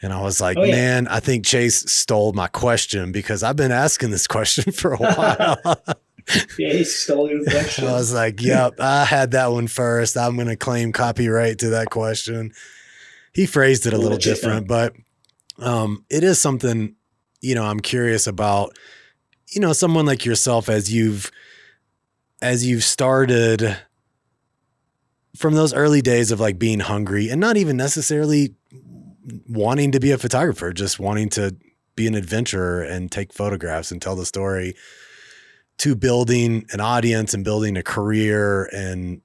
Speaker 3: and I was like, man, I think Chase stole my question because I've been asking this question for a while.
Speaker 4: Yeah, he stole your question.
Speaker 3: I was like, yep, I had that one first. I'm going to claim copyright to that question. He phrased it a little different, but it is something, I'm curious about, someone like yourself as you've started from those early days of like being hungry and not even necessarily wanting to be a photographer, just wanting to be an adventurer and take photographs and tell the story, to building an audience and building a career and,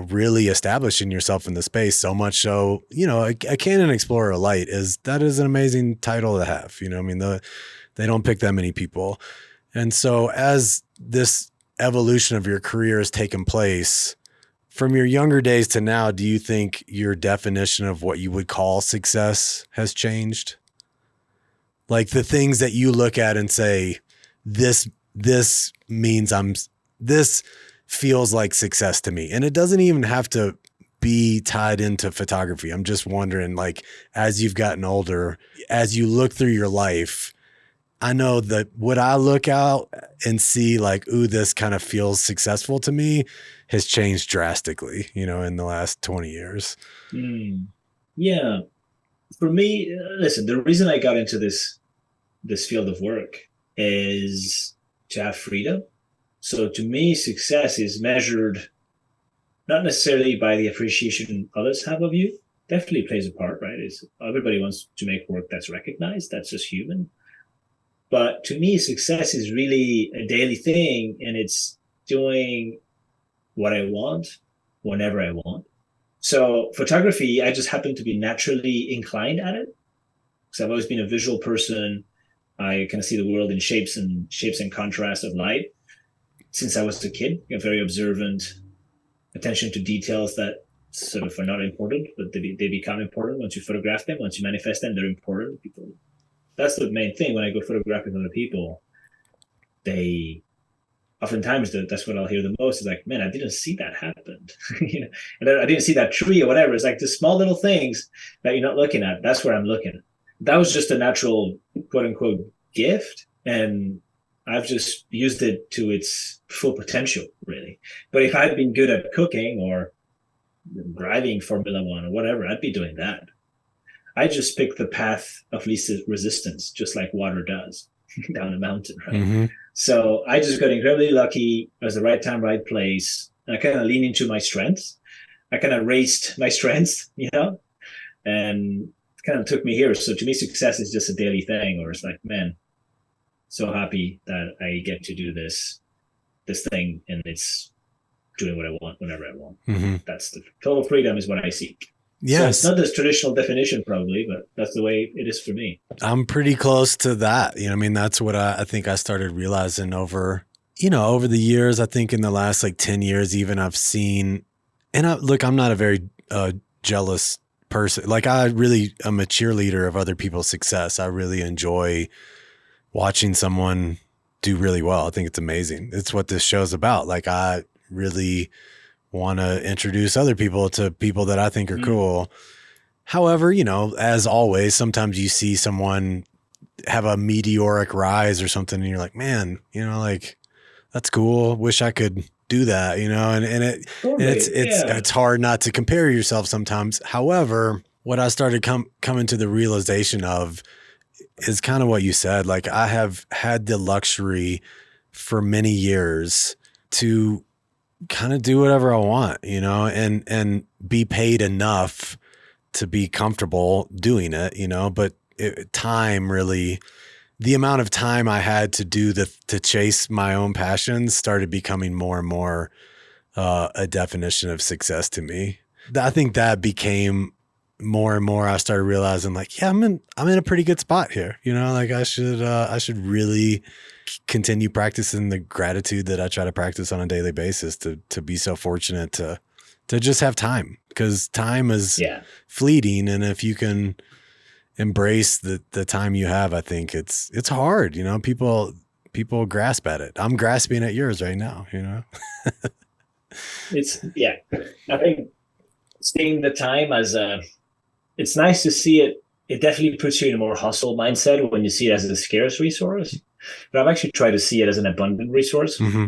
Speaker 3: really establishing yourself in the space so much. So, a Canon Explorer Light is an amazing title to have, they don't pick that many people. And so as this evolution of your career has taken place from your younger days to now, do you think your definition of what you would call success has changed? Like the things that you look at and say, this means this feels like success to me. And it doesn't even have to be tied into photography. I'm just wondering, like, as you've gotten older, as you look through your life, I know that would I look out and see like, ooh, this kind of feels successful to me has changed drastically, in the last 20 years.
Speaker 4: Yeah. For me, listen, the reason I got into this field of work is to have freedom. So to me, success is measured not necessarily by the appreciation others have of you. Definitely plays a part, right? Is everybody wants to make work that's recognized. That's just human. But to me, success is really a daily thing, and it's doing what I want whenever I want. So photography, I just happen to be naturally inclined at it because I've always been a visual person. I kind of see the world in shapes and contrast of light since I was a kid. I'm very observant, attention to details that sort of are not important, but they become important once you photograph them. Once you manifest them, they're important. People, that's the main thing. When I go photographing other people, they oftentimes that's what I'll hear the most is like, man, I didn't see that happen. You know, and I didn't see that tree or whatever. It's like the small little things that you're not looking at. That's where I'm looking. That was just a natural quote unquote gift. And I've just used it to its full potential, really. But if I'd been good at cooking or driving Formula One or whatever, I'd be doing that. I just picked the path of least resistance, just like water does down a mountain, right? Mm-hmm. So I just got incredibly lucky. It was the right time, right place. And I kind of leaned into my strengths. I kind of raced my strengths, you know, and it kind of took me here. So to me, success is just a daily thing, or it's like, man, so happy that I get to do this thing, and it's doing what I want whenever I want. Mm-hmm. That's the total freedom is what I seek. Yes. So it's not this traditional definition probably, but that's the way it is for me.
Speaker 3: I'm pretty close to that. You know, I mean, that's what I think I started realizing over the years. I think in the last like 10 years, even I've seen, and I'm not a very jealous person. Like I really am a cheerleader of other people's success. I really enjoy watching someone do really well. I think it's amazing. It's what this show's about. Like I really want to introduce other people to people that I think are cool. However, you know, as always, sometimes you see someone have a meteoric rise or something and you're like, man, you know, like that's cool. Wish I could do that, you know, and it's hard not to compare yourself sometimes. However, what I started coming to the realization of is kind of what you said. Like I have had the luxury for many years to kind of do whatever I want, you know, and be paid enough to be comfortable doing it, you know, but time really, the amount of time I had to to chase my own passions started becoming more and more a definition of success to me. I think that became more and more. I started realizing like, yeah, I'm in a pretty good spot here, you know, like I should really continue practicing the gratitude that I try to practice on a daily basis to be so fortunate to just have time, because time is fleeting. And if you can embrace the time you have, I think it's hard, you know, people grasp at it. I'm grasping at yours right now, you know.
Speaker 4: I think seeing the time as it's nice to see it. It definitely puts you in a more hustle mindset when you see it as a scarce resource. But I've actually tried to see it as an abundant resource. Mm-hmm.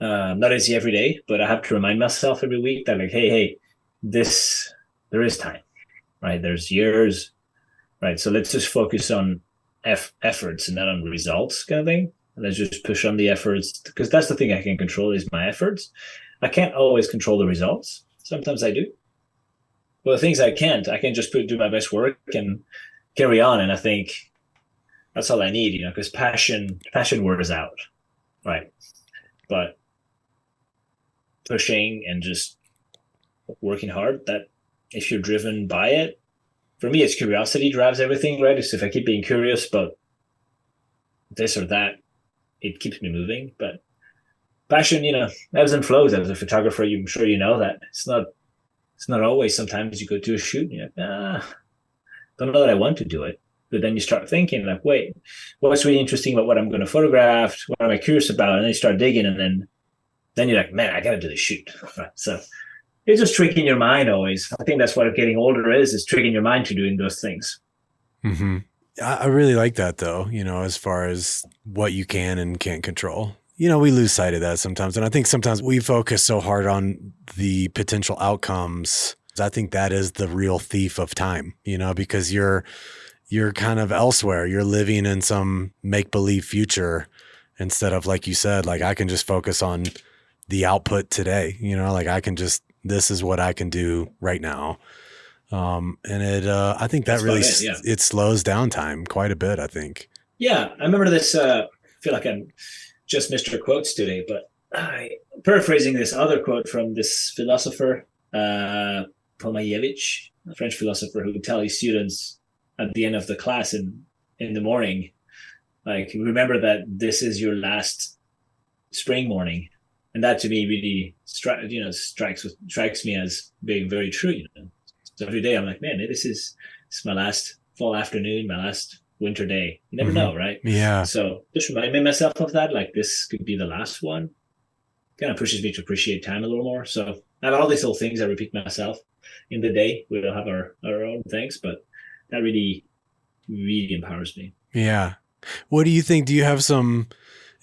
Speaker 4: Not easy every day, but I have to remind myself every week that like, hey, there is time, right? There's years, right? So let's just focus on efforts and not on results kind of thing. And let's just push on the efforts, because that's the thing I can control is my efforts. I can't always control the results. Sometimes I do. But the things I can just do my best work and carry on. And I think that's all I need, you know, because passion wears out, right? But pushing and just working hard, that if you're driven by it, for me, it's curiosity drives everything, right? So if I keep being curious about this or that, it keeps me moving. But passion, you know, ebbs and flows. As a photographer, I'm sure you know that it's not always. Sometimes you go to a shoot and you're like, don't know that I want to do it. But then you start thinking like, wait, what's really interesting about what I'm going to photograph? What am I curious about? And then you start digging, and then you're like, man, I got to do this shoot. Right? So it's just tricking your mind always. I think that's what getting older is tricking your mind to doing those things.
Speaker 3: Mm-hmm. I really like that though, you know, as far as what you can and can't control. You know, we lose sight of that sometimes. And I think sometimes we focus so hard on the potential outcomes. I think that is the real thief of time, you know, because you're kind of elsewhere. You're living in some make-believe future, instead of, like you said, like I can just focus on the output today, you know, like I can just, this is what I can do right now. And I think that
Speaker 4: That's
Speaker 3: really,
Speaker 4: about it, yeah.
Speaker 3: it slows down time quite a bit, I think.
Speaker 4: Yeah, I remember this. I feel like I'm just Mr. Quotes today, but I paraphrasing this other quote from this philosopher, Pomayevich, a French philosopher, who would tell his students at the end of the class in the morning, like, remember that this is your last spring morning, and that to me really strikes me as being very true. You know, so every day I'm like, man, this is my last fall afternoon, my last winter day. You never know, right?
Speaker 3: Yeah.
Speaker 4: So just reminding myself of that, like this could be the last one, kind of pushes me to appreciate time a little more. So I have all these little things I repeat myself in the day. We all have our own things, but that really, really empowers me.
Speaker 3: Yeah. What do you think? Do you have some,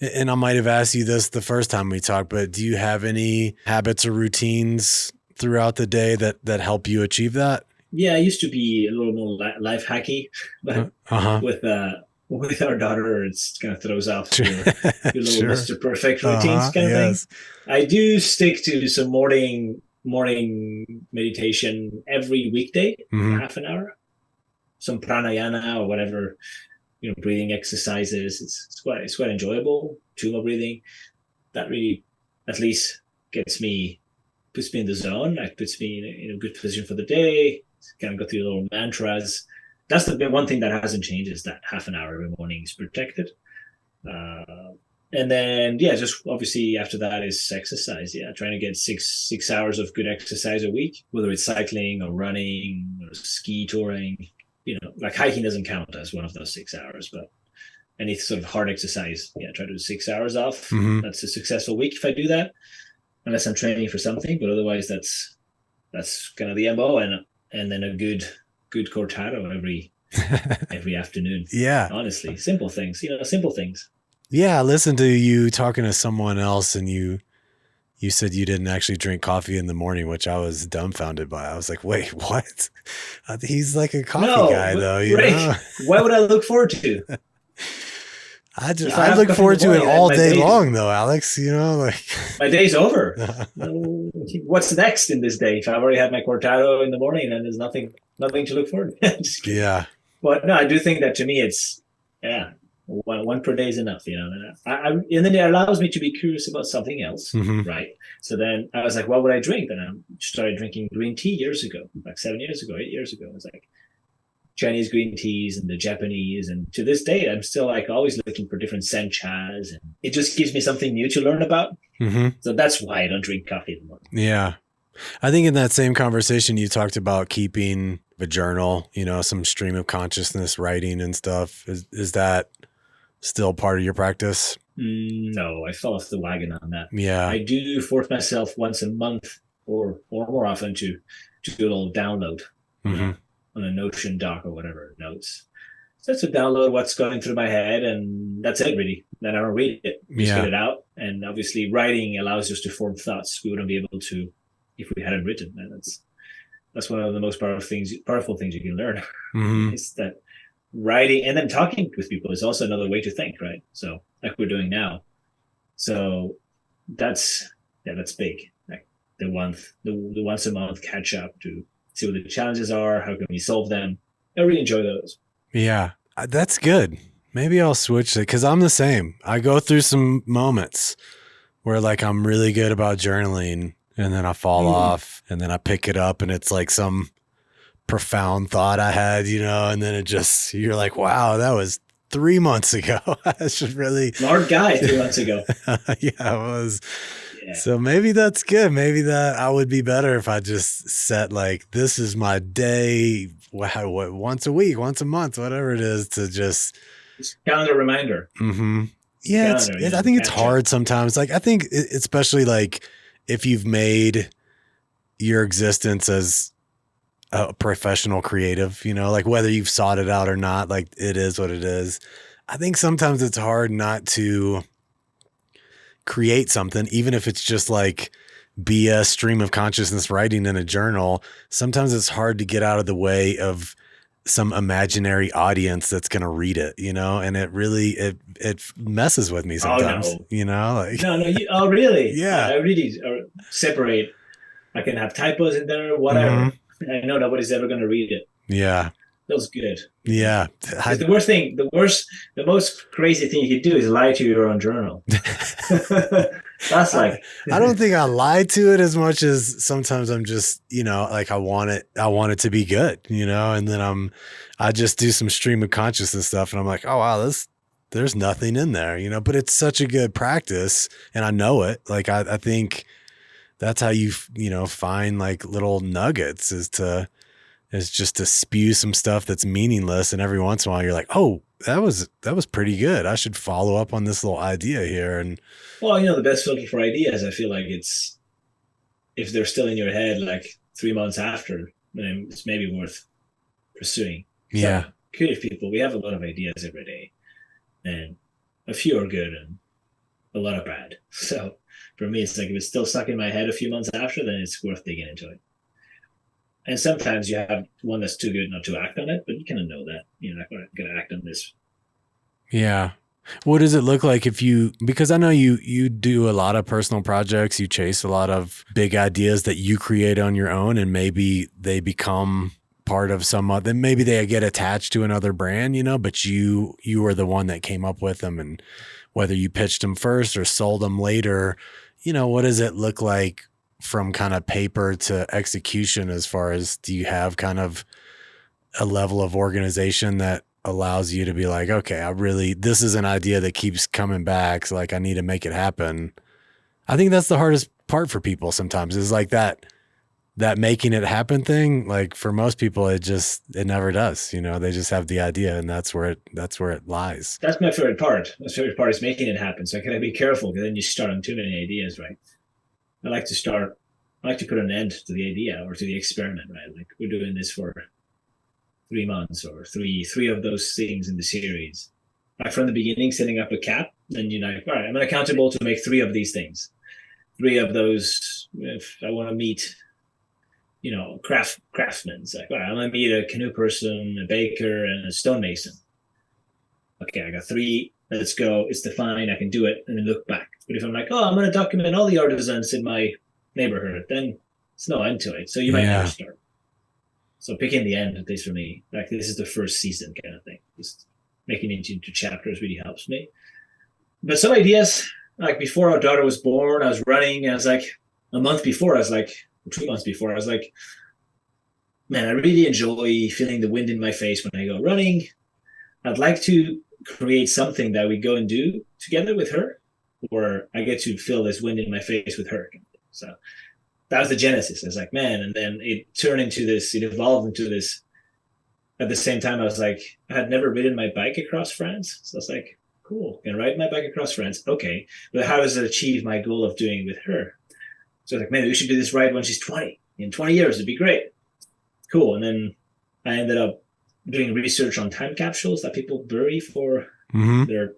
Speaker 3: and I might have asked you this the first time we talked, but do you have any habits or routines throughout the day that help you achieve that?
Speaker 4: Yeah, I used to be a little more life hacky, but with our daughter, it's kind of throws off your little
Speaker 3: Sure.
Speaker 4: Mr. Perfect routines kind of thing. I do stick to some morning meditation every weekday, half an hour, some pranayama or whatever, you know, breathing exercises. It's quite enjoyable. Tummo breathing, that really at least puts me in the zone. Like puts me in a good position for the day. Kind of go through little mantras. That's the one thing that hasn't changed, is that half an hour every morning is protected. And then, yeah, just obviously after that is exercise. Yeah, trying to get six hours of good exercise a week, whether it's cycling or running or ski touring. You know, like hiking doesn't count as one of those 6 hours, but any sort of hard exercise, yeah, try to do 6 hours off. That's a successful week if I do that, unless I'm training for something. But otherwise, that's kind of the MO, and then a good cortado every afternoon.
Speaker 3: Yeah.
Speaker 4: Honestly, simple things, you know, simple things.
Speaker 3: Yeah. I listened to you talking to someone else, and you said you didn't actually drink coffee in the morning, which I was dumbfounded by. I was like, wait, what? He's like a coffee guy though, you know?
Speaker 4: Why would I look forward to?
Speaker 3: I look forward to it all day long though, Alex, you know, like
Speaker 4: my day's over. What's next in this day? If I've already had my cortado in the morning, then there's nothing to look forward to.
Speaker 3: Yeah.
Speaker 4: But no, I do think that to me it's, one per day is enough, you know. And then it allows me to be curious about something else, right? So then I was like, what would I drink? Then I started drinking green tea years ago, like 8 years ago. I was like, Chinese green teas and the Japanese, and to this day I'm still like always looking for different senchas, and it just gives me something new to learn about. So that's why I don't drink coffee anymore.
Speaker 3: Yeah, I think in that same conversation you talked about keeping a journal, you know, some stream of consciousness writing and stuff. Is that still part of your practice?
Speaker 4: No, I fell off the wagon on that.
Speaker 3: Yeah,
Speaker 4: I do force myself once a month or more often to do a little download. On a Notion doc or whatever notes. So that's to download what's going through my head, and that's it really. Then I don't read it. Just get it out. And obviously writing allows us to form thoughts we wouldn't be able to if we hadn't written. And that's one of the most powerful things you can learn. Is that writing, and then talking with people is also another way to think, right? So like we're doing now. So that's big. Like the once a month catch up to see what the challenges are, how can we solve them. I really enjoy those.
Speaker 3: Yeah, that's good. Maybe I'll switch it, because I'm the same. I go through some moments where like I'm really good about journaling, and then I fall off, and then I pick it up and it's like some profound thought I had, you know, and then you're like, wow, that was 3 months ago. I should really
Speaker 4: smart guy 3 months ago.
Speaker 3: Yeah, I was. So maybe that's good. Maybe that I would be better if I just set like, this is my day, what once a week, once a month, whatever it is, to just
Speaker 4: calendar reminder.
Speaker 3: Yeah, I think it's hard sometimes. Like I think especially like if you've made your existence as a professional creative, you know, like whether you've sought it out or not, like it is what it is. I think sometimes it's hard not to create something, even if it's just like be a stream of consciousness writing in a journal. Sometimes it's hard to get out of the way of some imaginary audience that's going to read it, you know, and it really, it messes with me sometimes,
Speaker 4: no.
Speaker 3: you know, like,
Speaker 4: No, oh, really?
Speaker 3: Yeah.
Speaker 4: I really separate. I can have typos in there, whatever. I know nobody's ever going to read it.
Speaker 3: Yeah.
Speaker 4: Feels good.
Speaker 3: Yeah.
Speaker 4: The most crazy thing you could do is lie to your own journal. That's like,
Speaker 3: I don't think I lie to it as much as sometimes I'm just, you know, like I want it to be good, you know, and then I just do some stream of consciousness stuff and I'm like, oh, wow, there's nothing in there, you know, but it's such a good practice and I know it. Like, I think that's how you know, find like little nuggets is just to spew some stuff that's meaningless. And every once in a while you're like, oh, that was pretty good. I should follow up on this little idea here. And
Speaker 4: well, you know, the best filter for ideas, I feel like it's, if they're still in your head, like 3 months after, then it's maybe worth pursuing.
Speaker 3: Yeah.
Speaker 4: So, creative people, we have a lot of ideas every day and a few are good and a lot are bad. So for me, it's like, if it's still stuck in my head a few months after, then it's worth digging into it. And sometimes you have one that's too good not to act on it, but you kind of know that you're not going to act on this.
Speaker 3: Yeah. What does it look like because I know you do a lot of personal projects, you chase a lot of big ideas that you create on your own, and maybe they become part of then maybe they get attached to another brand, you know, but you are the one that came up with them, and whether you pitched them first or sold them later, you know, what does it look like from kind of paper to execution, as far as, do you have kind of a level of organization that allows you to be like, okay, this is an idea that keeps coming back. So like, I need to make it happen. I think that's the hardest part for people sometimes, is like that making it happen thing. Like for most people, it never does, you know, they just have the idea and that's where it lies.
Speaker 4: That's my favorite part. My favorite part is making it happen. So I gotta be careful, because then you start on too many ideas, right? I like to put an end to the idea or to the experiment, right? Like, we're doing this for 3 months or three of those things in the series. Like from the beginning, setting up a cap, then you're like, all right, I'm accountable to make 3 of these things. 3 of those, if I want to meet, you know, craftsmen, it's like, all right, I'm going to meet a canoe person, a baker, and a stonemason. Okay, I got 3. Let's go. It's defined. I can do it, and then look back. But if I'm like, oh, I'm going to document all the artisans in my neighborhood, then it's no end to it. So you might never start. So picking the end, at least for me, like this is the first season kind of thing. Just making it into chapters really helps me. But some ideas, like before our daughter was born, I was running, and I was like, a month before, I was like, 2 months before, I was like, man, I really enjoy feeling the wind in my face when I go running. I'd like to create something that we go and do together with her, or I get to feel this wind in my face with her. So that was the genesis. I was like, man, and then it evolved into this. At the same time, I was like, I had never ridden my bike across France. So I was like, cool, can ride my bike across France. Okay, but how does it achieve my goal of doing it with her? So I was like, man, we should do this ride when she's 20. In 20 years, it'd be great. Cool. And then I ended up doing research on time capsules that people bury for their,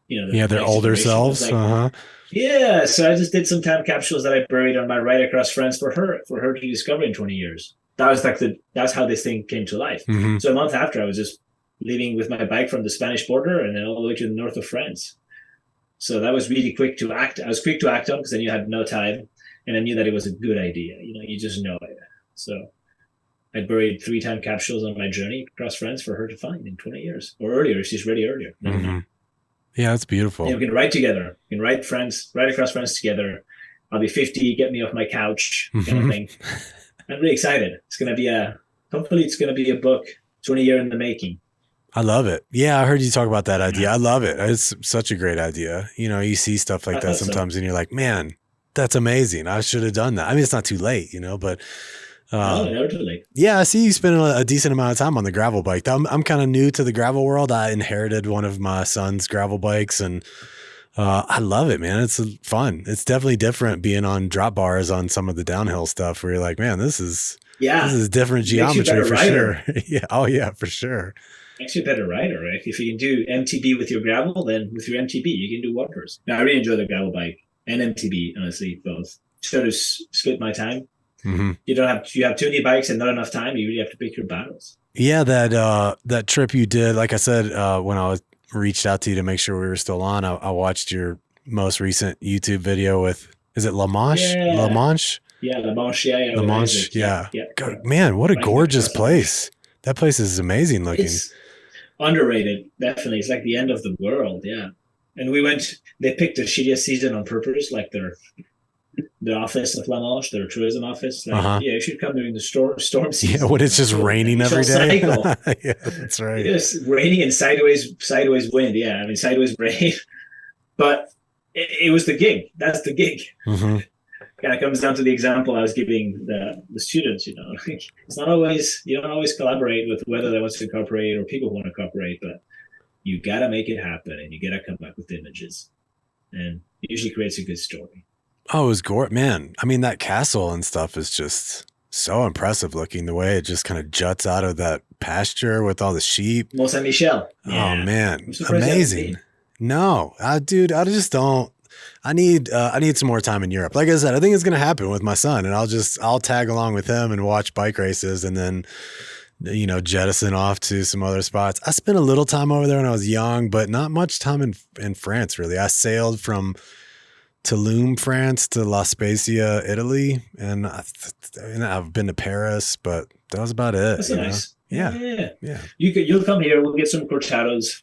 Speaker 4: you know,
Speaker 3: their older selves.
Speaker 4: Like, yeah. So I just did some time capsules that I buried on my ride across France for her to discover in 20 years. That was like that's how this thing came to life. So a month after, I was just leaving with my bike from the Spanish border and then all the way to the north of France. So that was really quick to act. I was quick to act on, because then you had no time, and I knew that it was a good idea. You know, you just know it. So I buried 3 time capsules on my journey across France for her to find in 20 years or earlier, if she's ready earlier.
Speaker 3: Yeah, that's beautiful.
Speaker 4: Yeah, we can ride together. We can ride across France together. I'll be 50, get me off my couch, kind of thing. I'm really excited. Hopefully it's going to be a book, 20 years in the making.
Speaker 3: I love it. Yeah, I heard you talk about that idea. I love it. It's such a great idea. You know, you see stuff like that sometimes and you're like, man, that's amazing. I should have done that. I mean, it's not too late, you know, but
Speaker 4: never too late.
Speaker 3: Yeah, I see you spend a decent amount of time on the gravel bike. I'm kind of new to the gravel world. I inherited one of my son's gravel bikes, and I love it, man. It's fun. It's definitely different being on drop bars on some of the downhill stuff where you're like, man, this is different geometry for sure. Yeah. Oh yeah, for sure.
Speaker 4: Makes you a better rider, right? If you can do MTB with your gravel, then with your MTB, you can do wonders. Now, I really enjoy the gravel bike and MTB, honestly, both. Sort of split my time. You have too many bikes and not enough time. You really have to pick your battles.
Speaker 3: Yeah, that trip you did, like I said, when I was reached out to you to make sure we were still on, I watched your most recent YouTube video with, is it La Manche? La
Speaker 4: Yeah.
Speaker 3: Manche?
Speaker 4: Yeah, La Manche, yeah,
Speaker 3: La
Speaker 4: with
Speaker 3: Manche?
Speaker 4: Isaac. Yeah,
Speaker 3: Yeah.
Speaker 4: yeah, yeah.
Speaker 3: God, man, what a
Speaker 4: Running
Speaker 3: gorgeous
Speaker 4: across La Manche.
Speaker 3: place. That place is amazing looking.
Speaker 4: It's underrated, definitely. It's like the end of the world, yeah. And we went, they picked the shittiest season on purpose, like the office of La Manche, their tourism office. Like,
Speaker 3: Uh-huh.
Speaker 4: yeah, you should come during the storm
Speaker 3: Yeah,
Speaker 4: season.
Speaker 3: when
Speaker 4: I'm
Speaker 3: it's
Speaker 4: like,
Speaker 3: just
Speaker 4: cool. Like,
Speaker 3: raining
Speaker 4: we shall
Speaker 3: every day.
Speaker 4: cycle.
Speaker 3: Yeah, that's right.
Speaker 4: It's raining and sideways wind. Yeah, I mean sideways rain. But it was the gig. That's the gig.
Speaker 3: Mm-hmm.
Speaker 4: Kind of comes down to the example I was giving the students. It's not always, you don't always collaborate with whether they want to cooperate or people who want to cooperate, but you gotta make it happen and you gotta come up with images, and it usually creates a good story.
Speaker 3: Oh, it was gorgeous, man. I mean, that castle and stuff is just so impressive looking. The way it just kind of juts out of that pasture with all the sheep.
Speaker 4: Mont Saint Michel.
Speaker 3: Yeah. Oh man,
Speaker 4: amazing.
Speaker 3: No, dude, I just don't. I need some more time in Europe. Like I said, I think it's gonna happen with my son, and I'll tag along with him and watch bike races, and then jettison off to some other spots. I spent a little time over there when I was young, but not much time in France really. I sailed from Tulum, France to La Spezia, Italy, and I've been to Paris, but that was about it.
Speaker 4: That's nice. Yeah. You'll come here. We'll get some cortados.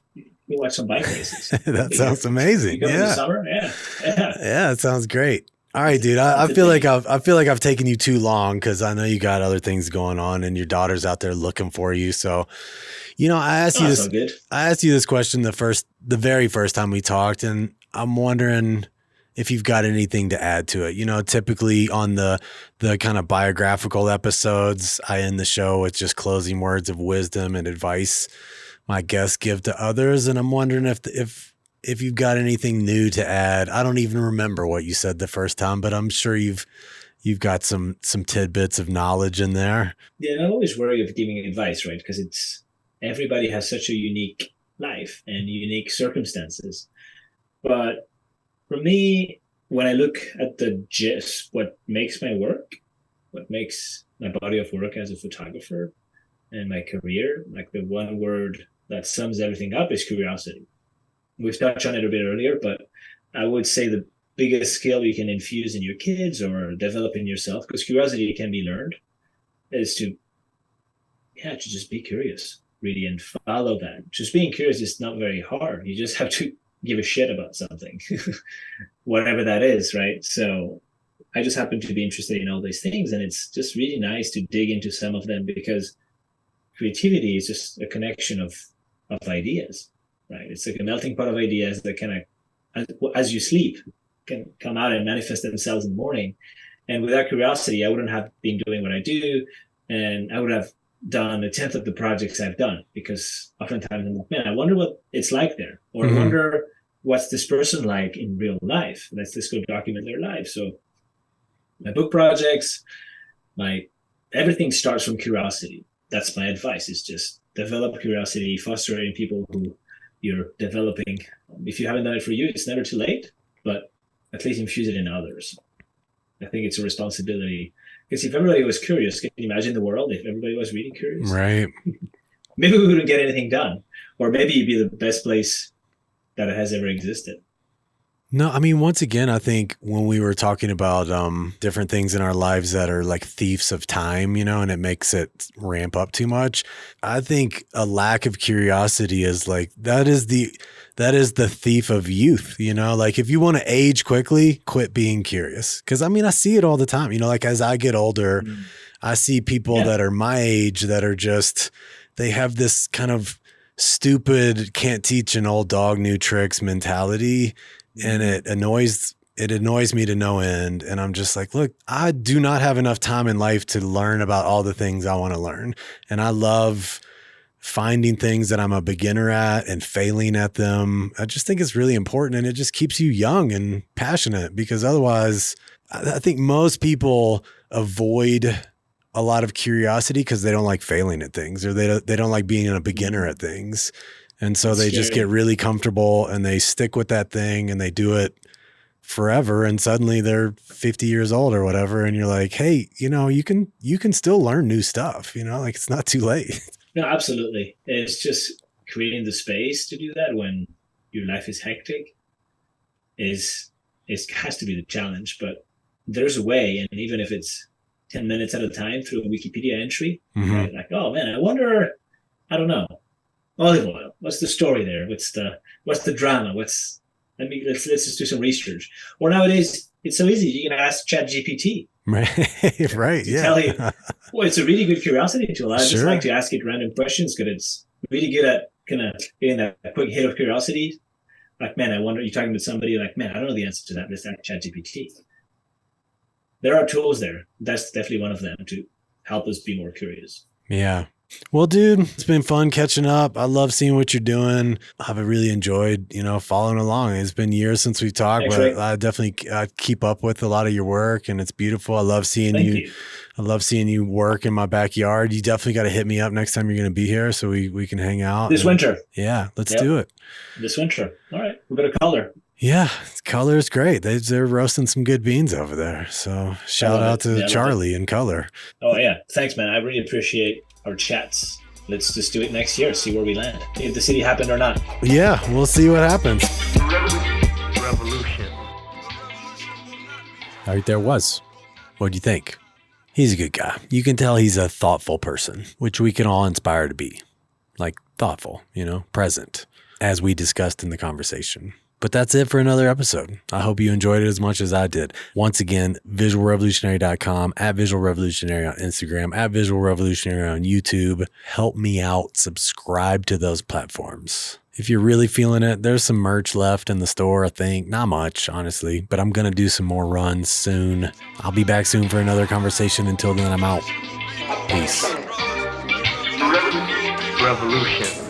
Speaker 4: We'll watch some bike races.
Speaker 3: That sounds amazing.
Speaker 4: You come in the summer. Yeah.
Speaker 3: It sounds great. All right, dude. I feel like I've taken you too long because I know you got other things going on and your daughter's out there looking for you. So, I asked you this.
Speaker 4: Good.
Speaker 3: I asked you this question the very first time we talked, and I'm wondering if you've got anything to add to it. Typically on the kind of biographical episodes, I end the show with just closing words of wisdom and advice my guests give to others. And I'm wondering if you've got anything new to add. I don't even remember what you said the first time, but I'm sure you've got some tidbits of knowledge in there.
Speaker 4: Yeah, I always worry of giving advice, right? Because everybody has such a unique life and unique circumstances. But for me, when I look at what makes my work, what makes my body of work as a photographer and my career, like the one word that sums everything up is curiosity. We've touched on it a bit earlier, but I would say the biggest skill you can infuse in your kids or develop in yourself, because curiosity can be learned, is to just be curious, really, and follow that. Just being curious is not very hard. You just have to give a shit about something, whatever that is, right? So I just happen to be interested in all these things, and it's just really nice to dig into some of them, because creativity is just a connection of ideas, right? It's like a melting pot of ideas that kind of, as you sleep, can come out and manifest themselves in the morning. And without curiosity, I wouldn't have been doing what I do, and I would have done a tenth of the projects I've done, because oftentimes I'm like, man, I wonder what it's like there, or I wonder what's this person like in real life. Let's just go document their life. So my book projects, everything starts from curiosity. That's my advice, is just develop curiosity, foster it in people who you're developing. If you haven't done it for you, it's never too late, but at least infuse it in others. I think it's a responsibility, because if everybody was curious, can you imagine the world if everybody was really curious?
Speaker 3: Right.
Speaker 4: Maybe we wouldn't get anything done, or maybe it'd be the best place that it has ever existed.
Speaker 3: No, I mean, once again, I think when we were talking about different things in our lives that are like thieves of time, and it makes it ramp up too much, I think a lack of curiosity is like, that is the thief of youth, like if you want to age quickly, quit being curious. Cause I mean, I see it all the time, like as I get older, I see people that are my age that are just, they have this kind of stupid, can't teach an old dog new tricks mentality. And it annoys me to no end. And I'm just like, look, I do not have enough time in life to learn about all the things I want to learn. And I love finding things that I'm a beginner at and failing at them. I just think it's really important, and it just keeps you young and passionate, because otherwise I think most people avoid a lot of curiosity because they don't like failing at things, or they don't like being a beginner at things. And so they just get really comfortable and they stick with that thing and they do it forever. And suddenly they're 50 years old or whatever. And you're like, hey, you can still learn new stuff, like it's not too late.
Speaker 4: No, absolutely. It's just creating the space to do that when your life is hectic is it has to be the challenge. But there's a way, and even if it's 10 minutes at a time through a Wikipedia entry, right? Like, oh man, I wonder, I don't know, olive oil. What's the story there? What's the drama? Let's just do some research. Or nowadays, it's so easy. You can ask ChatGPT.
Speaker 3: Right, right,
Speaker 4: To
Speaker 3: yeah.
Speaker 4: tell you, well, it's a really good curiosity tool. I just
Speaker 3: Sure.
Speaker 4: like to ask it random questions because it's really good at kind of getting that quick hit of curiosity. Like, man, I wonder, you're talking to somebody like, man, I don't know the answer to that. Let's ask ChatGPT. There are tools there. That's definitely one of them to help us be more curious.
Speaker 3: Yeah. Well, dude, it's been fun catching up. I love seeing what you're doing. I've really enjoyed, following along. It's been years since we talked,
Speaker 4: Thanks,
Speaker 3: but
Speaker 4: Rick.
Speaker 3: I definitely keep up with a lot of your work, and it's beautiful. I love seeing
Speaker 4: Thank
Speaker 3: you.
Speaker 4: you.
Speaker 3: I love seeing you work in my backyard. You definitely got to hit me up next time you're going to be here so we can hang out.
Speaker 4: This winter.
Speaker 3: Yeah, let's
Speaker 4: Yep.
Speaker 3: do it.
Speaker 4: This winter. All right. We've got a color.
Speaker 3: Yeah, color is great. They're roasting some good beans over there. So shout out to Charlie and Color.
Speaker 4: Oh, yeah. Thanks, man. I really appreciate our chats. Let's just do it next year, see where we land, if the city happened or not.
Speaker 3: Yeah, we'll see what happens.
Speaker 1: Revolution.
Speaker 3: All right, there was. What'd you think? He's a good guy. You can tell he's a thoughtful person, which we can all aspire to be. Like thoughtful, present, as we discussed in the conversation. But that's it for another episode. I hope you enjoyed it as much as I did. Once again, visualrevolutionary.com, at Visual Revolutionary on Instagram, at Visual Revolutionary on YouTube. Help me out. Subscribe to those platforms. If you're really feeling it, there's some merch left in the store, I think. Not much, honestly, but I'm going to do some more runs soon. I'll be back soon for another conversation. Until then, I'm out. Peace.
Speaker 1: Revolution.